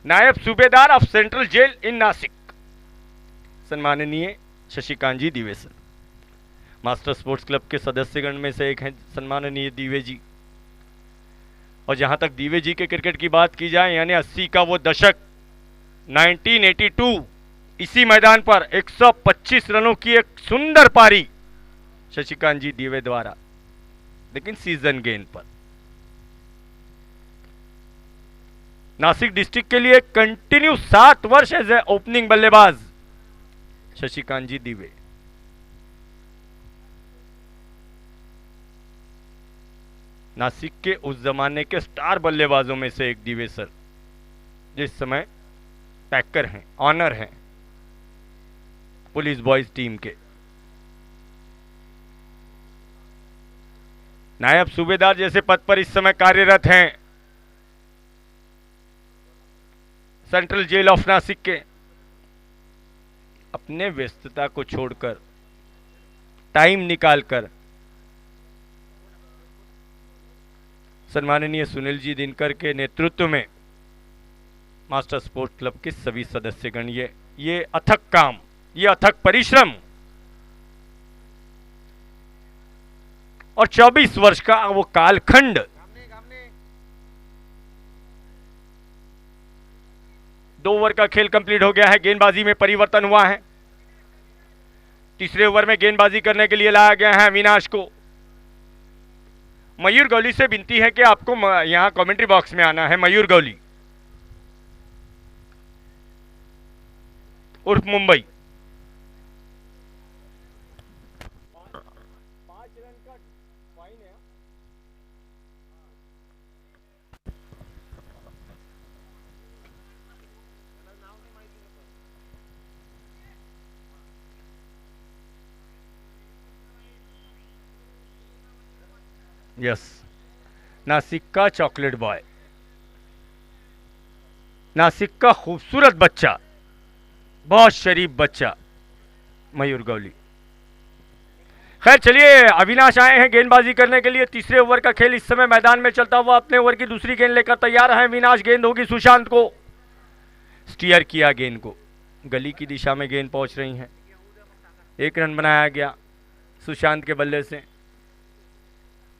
नायब सूबेदार of central jail in Nashik, सम्माननीय Shashikant ji Dive sir. Master sports club के सदस्यगण में से एक हैं सम्माननीय दिवे जी। और जहां तक दिवे जी के क्रिकेट की बात की जाए, यानी 80 का वो दशक, 1982, इसी मैदान पर 125 रनों की एक सुंदर पारी शशिकांत जी दिवे द्वारा, लेकिन सीजन गेंद पर। नासिक डिस्ट्रिक्ट के लिए कंटिन्यू 7 वर्ष एज ए ओपनिंग बल्लेबाज शशिकांत जी दिवे। नासिक के उस जमाने के स्टार बल्लेबाजों में से एक दिवे सर, जिस समय पैकर हैं, ऑनर हैं पुलिस बॉयज टीम के। नायब सूबेदार जैसे पद पर इस समय कार्यरत हैं सेंट्रल जेल ऑफ नासिक के। अपने व्यस्तता को छोड़कर टाइम निकालकर सम्माननीय सुनील जी दिनकर के नेतृत्व में मास्टर स्पोर्ट्स क्लब के सभी सदस्यगण ये अथक काम, ये अथक परिश्रम और 24 वर्ष का वो कालखंड, दो ओवर का खेल कंप्लीट हो गया है। गेंदबाजी में परिवर्तन हुआ है। तीसरे ओवर में गेंदबाजी करने के लिए लाया गया है अविनाश को। मयूर गौली से विनती है कि आपको यहां कमेंट्री बॉक्स में आना है। मयूर गौली उर्फ मुंबई। 5 रन का फाइन है। यस, नासिक का चॉकलेट बॉय, नासिक का खूबसूरत बच्चा, बहुत शरीफ बच्चा मयूर गौली। खैर चलिए, अविनाश आए हैं गेंदबाजी करने के लिए। तीसरे ओवर का खेल इस समय मैदान में चलता हुआ अपने ओवर की दूसरी गेंद लेकर तैयार है अविनाश। गेंद होगी सुशांत को, स्टीयर किया गेंद को, गली की दिशा में गेंद पहुंच रही है। 1 रन बनाया गया सुशांत के बल्ले से।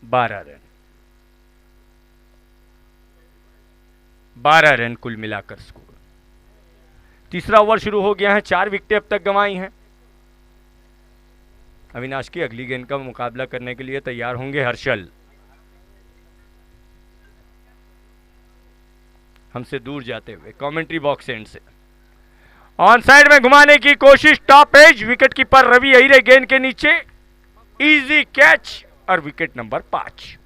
12 रन, 12 रन कुल मिलाकर स्कोर। तीसरा ओवर शुरू हो गया है। 4 विकेटें अब तक गंवाई हैं। अविनाश की अगली गेंद का मुकाबला करने के लिए तैयार होंगे हर्षल। हमसे दूर जाते हुए कमेंट्री बॉक्स एंड से ऑन साइड में घुमाने की कोशिश। Top edge, wicket keeper Ravi Ahire गेंद के नीचे, इजी कैच और विकेट नंबर 5।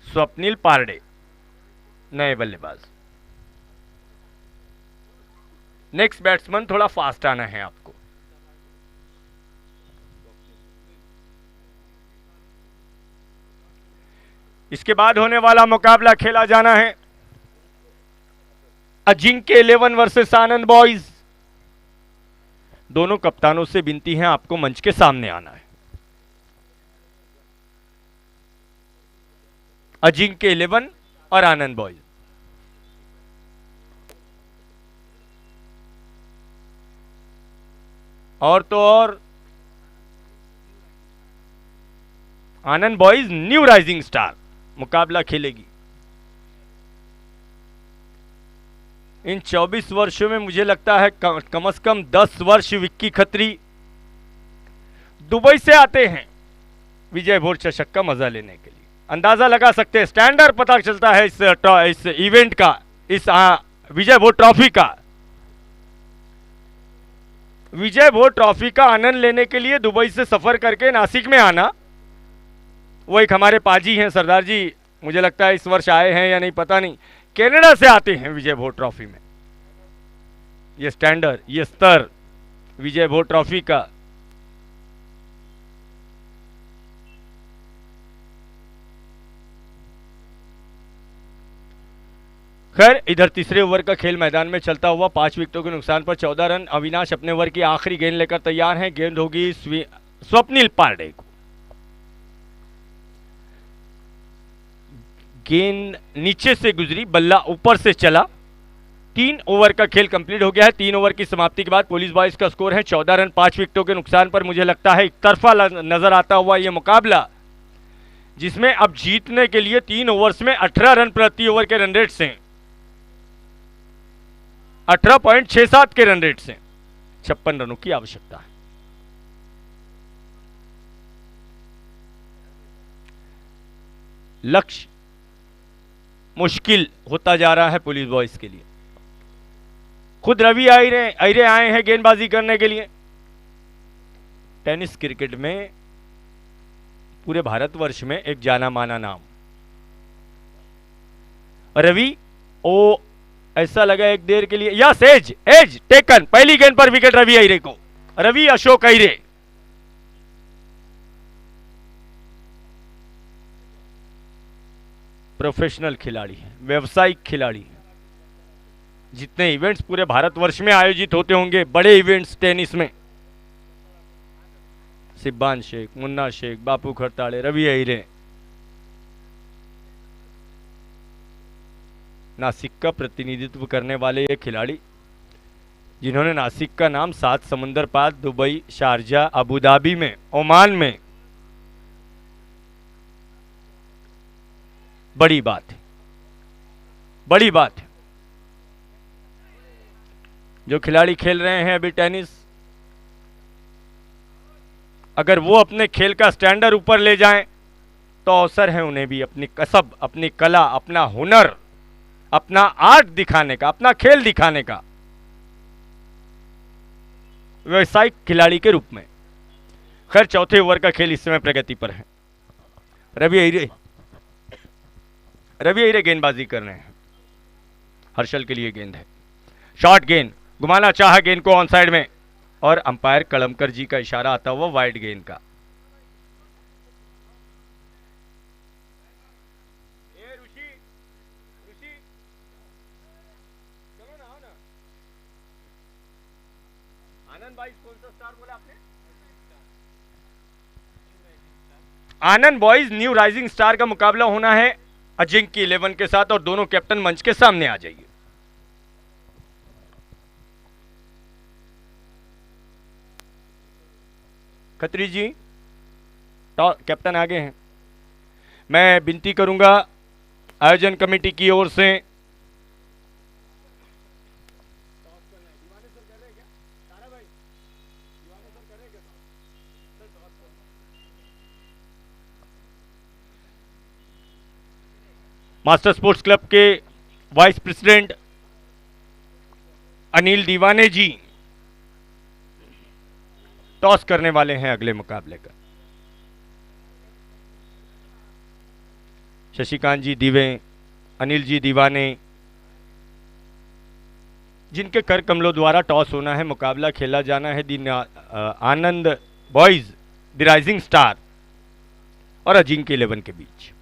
स्वप्निल पारडे नए बल्लेबाज। नेक्स्ट बैट्समैन थोड़ा फास्ट आना है आपको। इसके बाद होने वाला मुकाबला खेला जाना है अजिंक्य 11 वर्सेस आनंद बॉयज। दोनों कप्तानों से विनती है आपको मंच के सामने आना है। अजिंक्य 11 और आनंद बॉयज। और तो और आनंद बॉयज न्यू राइजिंग स्टार मुकाबला खेलेगी। इन 24 वर्षों में मुझे लगता है कम से कम 10 वर्ष विक्की खत्री दुबई से आते हैं विजय भोर चषक का मजा लेने के लिए। अंदाजा लगा सकते हैं, स्टैंडर्ड पता चलता है इस इवेंट का, इस विजय भोर ट्रॉफी का। विजय भोर ट्रॉफी का आनंद लेने के लिए दुबई से सफर करके नासिक में आना, वो एक हमारे पाजी हैं सरदार जी, मुझे लगता है इस वर्ष आए हैं या नहीं पता नहीं, कनाडा से आते हैं विजय भोर ट्रॉफी में। ये स्टैंडर्ड, ये स्तर विजय भोर ट्रॉफी का। खैर इधर तीसरे ओवर का खेल मैदान में चलता हुआ 5 विकेटों के नुकसान पर 14 रन। अविनाश अपने ओवर की आखिरी गेंद लेकर तैयार हैं। गेंद होगी स्वप्निल पारडे को। गेंद नीचे से गुजरी, बल्ला ऊपर से चला। 3 ओवर का खेल कंप्लीट हो गया है। 3 ओवर की समाप्ति के बाद पुलिस बॉयज का स्कोर है 14 रन। 5 विकेटों के नुकसान पर मुझे लगता है एक तरफा नजर आता हुआ यह मुकाबला, जिसमें अब जीतने के लिए 3 ओवर्स में 18 रन प्रति ओवर के रन रेट से 18.67 के रन रेट से 56 रनों की आवश्यकता है। लक्ष्य मुश्किल होता जा रहा है पुलिस बॉयज के लिए। खुद रवि अहिरे आए हैं गेंदबाजी करने के लिए। टेनिस क्रिकेट में पूरे भारतवर्ष में एक जाना माना नाम रवि। ओ ऐसा लगा एक देर के लिए, यस एज टेकन। पहली गेंद पर विकेट रवि अहिरे को। रवि अशोक अहिरे प्रोफेशनल खिलाड़ी है, व्यवसायिक खिलाड़ी है। जितने इवेंट्स पूरे भारतवर्ष में आयोजित होते होंगे, बड़े इवेंट्स टेनिस में, सिब्बान शेख, मुन्ना शेख, बापू खरताड़े, रवि अहिरे, नासिक का प्रतिनिधित्व करने वाले ये खिलाड़ी जिन्होंने नासिक का नाम 7 समुंदर पार दुबई, शारजा, अबू धाबी में, ओमान में, बड़ी बात है, बड़ी बात है। जो खिलाड़ी खेल रहे हैं अभी टेनिस, अगर वो अपने खेल का स्टैंडर्ड ऊपर ले जाएं तो अवसर है उन्हें भी अपनी कसब, अपनी कला, अपना हुनर, अपना आर्ट दिखाने का, अपना खेल दिखाने का, व्यावसायिक खिलाड़ी के रूप में। खैर, चौथे ओवर का खेल इस समय प्रगति पर है। रवि अहिरे गेंदबाजी कर रहे हैं। हर्षल के लिए गेंद है, शॉर्ट गेंद, घुमाना चाहा गेंद को ऑन साइड में, और अंपायर कलमकर जी का इशारा आता हुआ वाइड गेंद का। आनंद बॉयज न्यू राइजिंग स्टार का मुकाबला होना है अजिंक्य 11 के साथ, और दोनों कैप्टन मंच के सामने आ जाइए। खत्री जी, कैप्टन आगे हैं। मैं विनती करूंगा आयोजन कमेटी की ओर से, मास्टर स्पोर्ट्स क्लब के vice president Anil Diwane ji toss करने वाले हैं अगले मुकाबले का। शशिकांत जी दिवे, अनिल जी दीवाने, जिनके कर कमलों द्वारा टॉस होना है, मुकाबला खेला जाना है Anand boys the rising star और अजिंक्य 11 के बीच।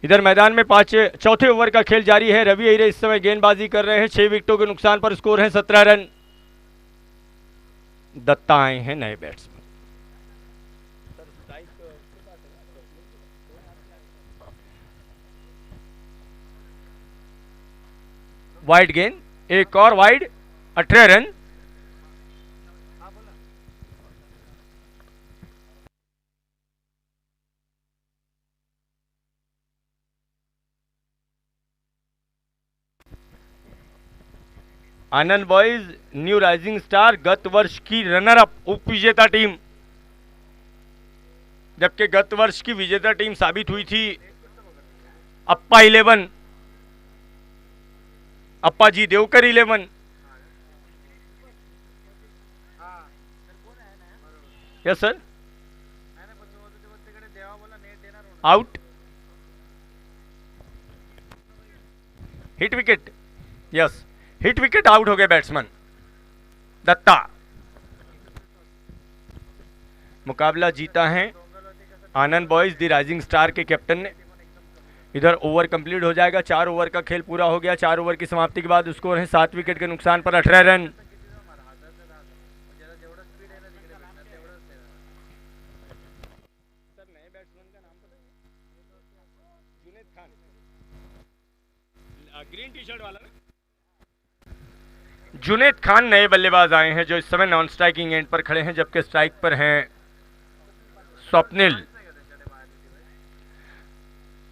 इधर मैदान में चौथे ओवर का खेल जारी है। रवि अहिरे इस समय गेंदबाजी कर रहे हैं। 6 विकेटों के नुकसान पर स्कोर है 17 रन। दत्ता आए हैं नए बैट्समैन। वाइड गेंद, एक और वाइड, 18 रन। आनंद बॉयज न्यू राइजिंग स्टार गत वर्ष की रनर अप उप विजेता टीम, जबकि गत वर्ष की विजेता टीम साबित हुई थी Appa 11, Appa ji Devkar 11। Yes sir, out, hit wicket, yes hit wicket, out हो गए बैट्समैन दत्ता। मुकाबला जीता है Anand boys the rising star के कैप्टन ने। इधर ओवर कंप्लीट हो जाएगा, 4 ओवर का खेल पूरा हो गया। 4 ओवर की समाप्ति के बाद स्कोर है 7 विकेट के नुकसान पर 18 रन। ग्रीन टी शर्ट वाला जुनेद खान नए बल्लेबाज आए हैं, जो इस समय नॉन स्ट्राइकिंग एंड पर खड़े हैं, जबकि स्ट्राइक पर हैं स्वप्निल,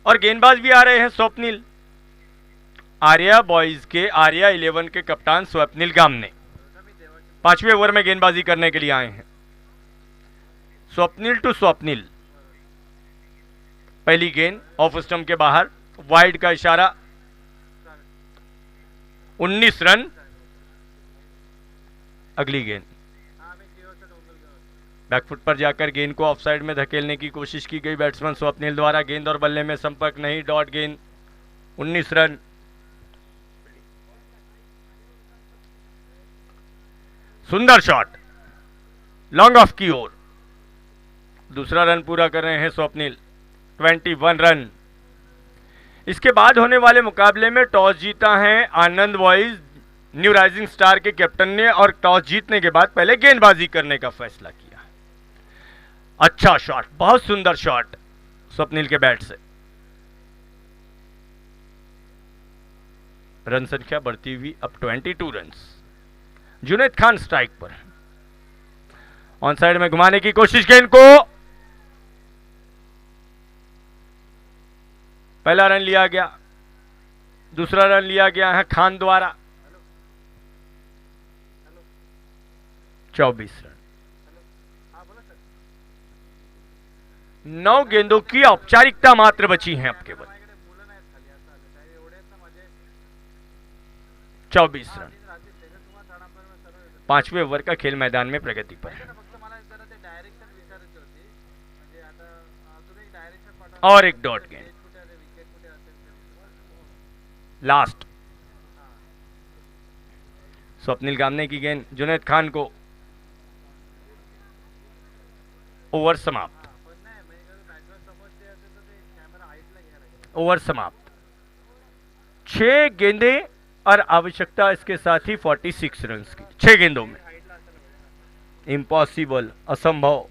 और गेंदबाज भी आ रहे हैं स्वप्निल। आर्या बॉयज के आर्या 11 के कप्तान स्वप्निल गामने 5वें ओवर में गेंदबाजी करने के लिए आए हैं। स्वप्निल टू स्वप्निल, पहली गेंद ऑफ स्टंप के बाहर, वाइड का इशारा, 19 रन। अगली गेंद बैकफुट पर जाकर गेंद को ऑफसाइड में धकेलने की कोशिश की गई बैट्समैन स्वप्निल द्वारा। गेंद और बल्ले में संपर्क नहीं, डॉट गेंद, 19 रन। सुंदर शॉट लॉन्ग ऑफ की ओर, दूसरा रन पूरा कर रहे हैं स्वप्निल, 21 रन। इसके बाद होने वाले मुकाबले में टॉस जीता है Anand boys, new rising star के कैप्टन ने, और टॉस जीतने के बाद पहले गेंदबाजी करने का फैसला किया। अच्छा शॉट, बहुत सुंदर शॉट स्वप्निल के बैट से। रन संख्या बढ़ती हुई अब 22 runs. Junaid Khan strike per, on side में घुमाने की कोशिश गेंद को, पहला रन लिया गया, दूसरा रन लिया गया है खान द्वारा। 24 रन। 9 गेंदों की औपचारिकता मात्र बची हैं अब केवल। 24 रन। 5वें ओवर का खेल मैदान में प्रगति पर है। और एक डॉट गेंद, लास्ट। स्वप्निल गामने की गेंद जुनैद खान को, ओवर समाप्त। ओवर समाप्त। 6 गेंदें और आवश्यकता इसके साथ ही 46 रन की। 6 गेंदों में इम्पॉसिबल, असंभव।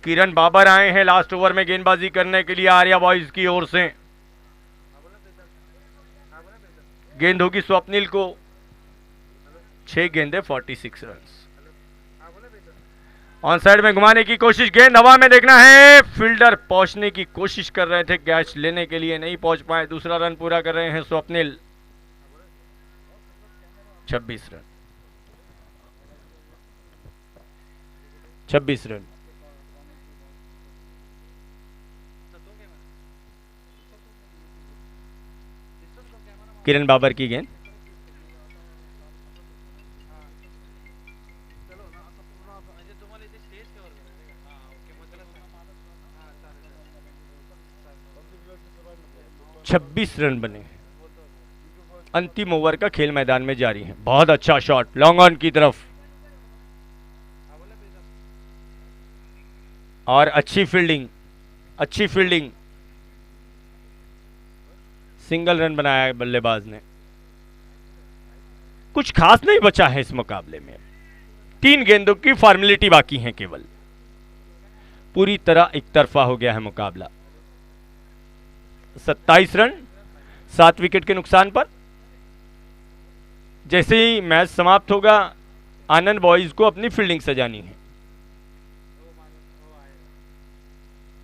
किरण बाबर आए हैं लास्ट ओवर में गेंदबाजी करने के लिए आर्या बॉयज की ओर से। गेंद होगी स्वप्निल को, 6 गेंदे 46 रन। ऑन साइड में घुमाने की कोशिश, गेंद हवा में, देखना है फील्डर पहुंचने की कोशिश कर रहे थे कैच लेने के लिए, नहीं पहुंच पाए। दूसरा रन पूरा कर रहे हैं स्वप्निल। 26 रन। 26 रन। किरण बाबर की गेंद, छब्बीस रन बने। अंतिम ओवर का खेल मैदान में जारी है। बहुत अच्छा शॉट लॉन्ग ऑन की तरफ, और अच्छी फील्डिंग, अच्छी फील्डिंग। सिंगल रन बनाया है बल्लेबाज ने। कुछ खास नहीं बचा है इस मुकाबले में। 3 गेंदों की फॉर्मेलिटी बाकी है केवल। पूरी तरह एक तरफा हो गया है मुकाबला। 27 रन 7 विकेट के नुकसान पर। जैसे ही मैच समाप्त होगा, आनंद बॉयज को अपनी फील्डिंग सजानी है।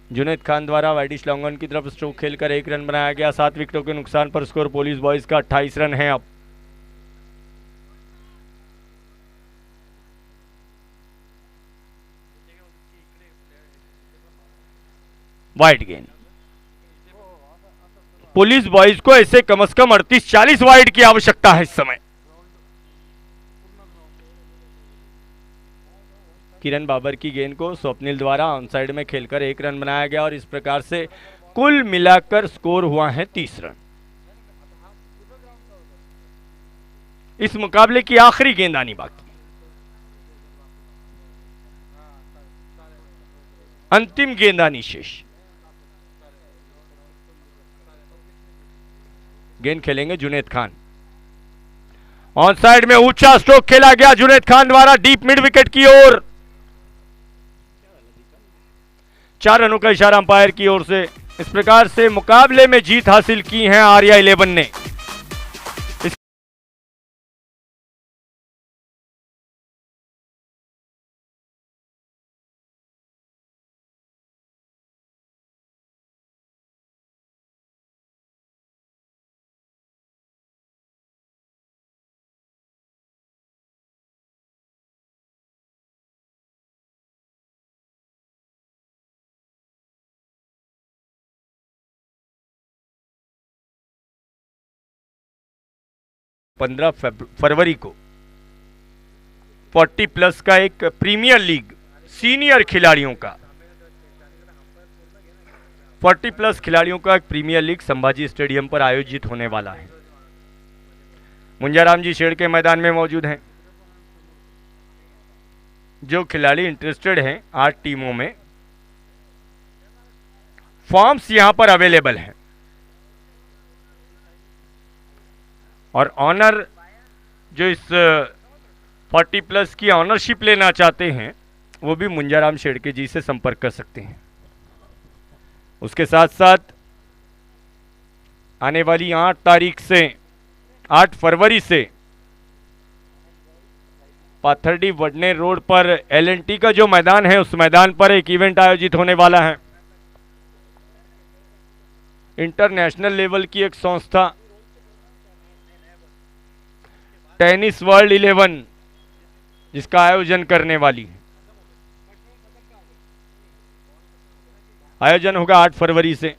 जुनैद खान द्वारा वाइडिश लॉन्ग ऑन की तरफ स्ट्रोक खेलकर 1 रन बनाया गया। 7 विकेटों के नुकसान पर स्कोर पुलिस बॉयज का 28 रन है। अब वाइड गेंद, पुलिस बॉयज को ऐसे कम से कम 38-40 वाइड की आवश्यकता है इस समय। किरण बाबर की गेंद को स्वप्निल द्वारा ऑन साइड में खेलकर 1 रन बनाया गया, और इस प्रकार से कुल मिलाकर स्कोर हुआ है 30 रन। इस मुकाबले की आखिरी गेंद आनी बाकी। अंतिम गेंद आनी शेष। गेंद खेलेंगे जुनैद खान। ऑन साइड में ऊंचा स्ट्रोक खेला गया जुनैद खान द्वारा डीप मिड विकेट की ओर। 4 रनों का इशारा अंपायर की ओर से। इस प्रकार से मुकाबले में जीत हासिल की है आर्या 11 ने। फरवरी को 40 प्लस का एक प्रीमियर लीग सीनियर खिलाड़ियों का 40 प्लस खिलाड़ियों का एक प्रीमियर लीग संभाजी स्टेडियम पर आयोजित होने वाला है। मुंजाराम जी शेड़ के मैदान में मौजूद हैं। जो खिलाड़ी इंटरेस्टेड हैं 8 टीमों में, फॉर्म्स यहां पर अवेलेबल हैं। और ऑनर जो इस 40 प्लस की ऑनरशिप लेना चाहते हैं वो भी मुंजाराम शेड़के जी से संपर्क कर सकते हैं। उसके साथ साथ आने वाली 8 फरवरी से पाथर्डी वडने रोड पर LNT का जो मैदान है उस मैदान पर एक इवेंट आयोजित होने वाला है। इंटरनेशनल लेवल की एक संस्था टेनिस वर्ल्ड 11 जिसका आयोजन करने वाली है। आयोजन होगा 8 फरवरी से।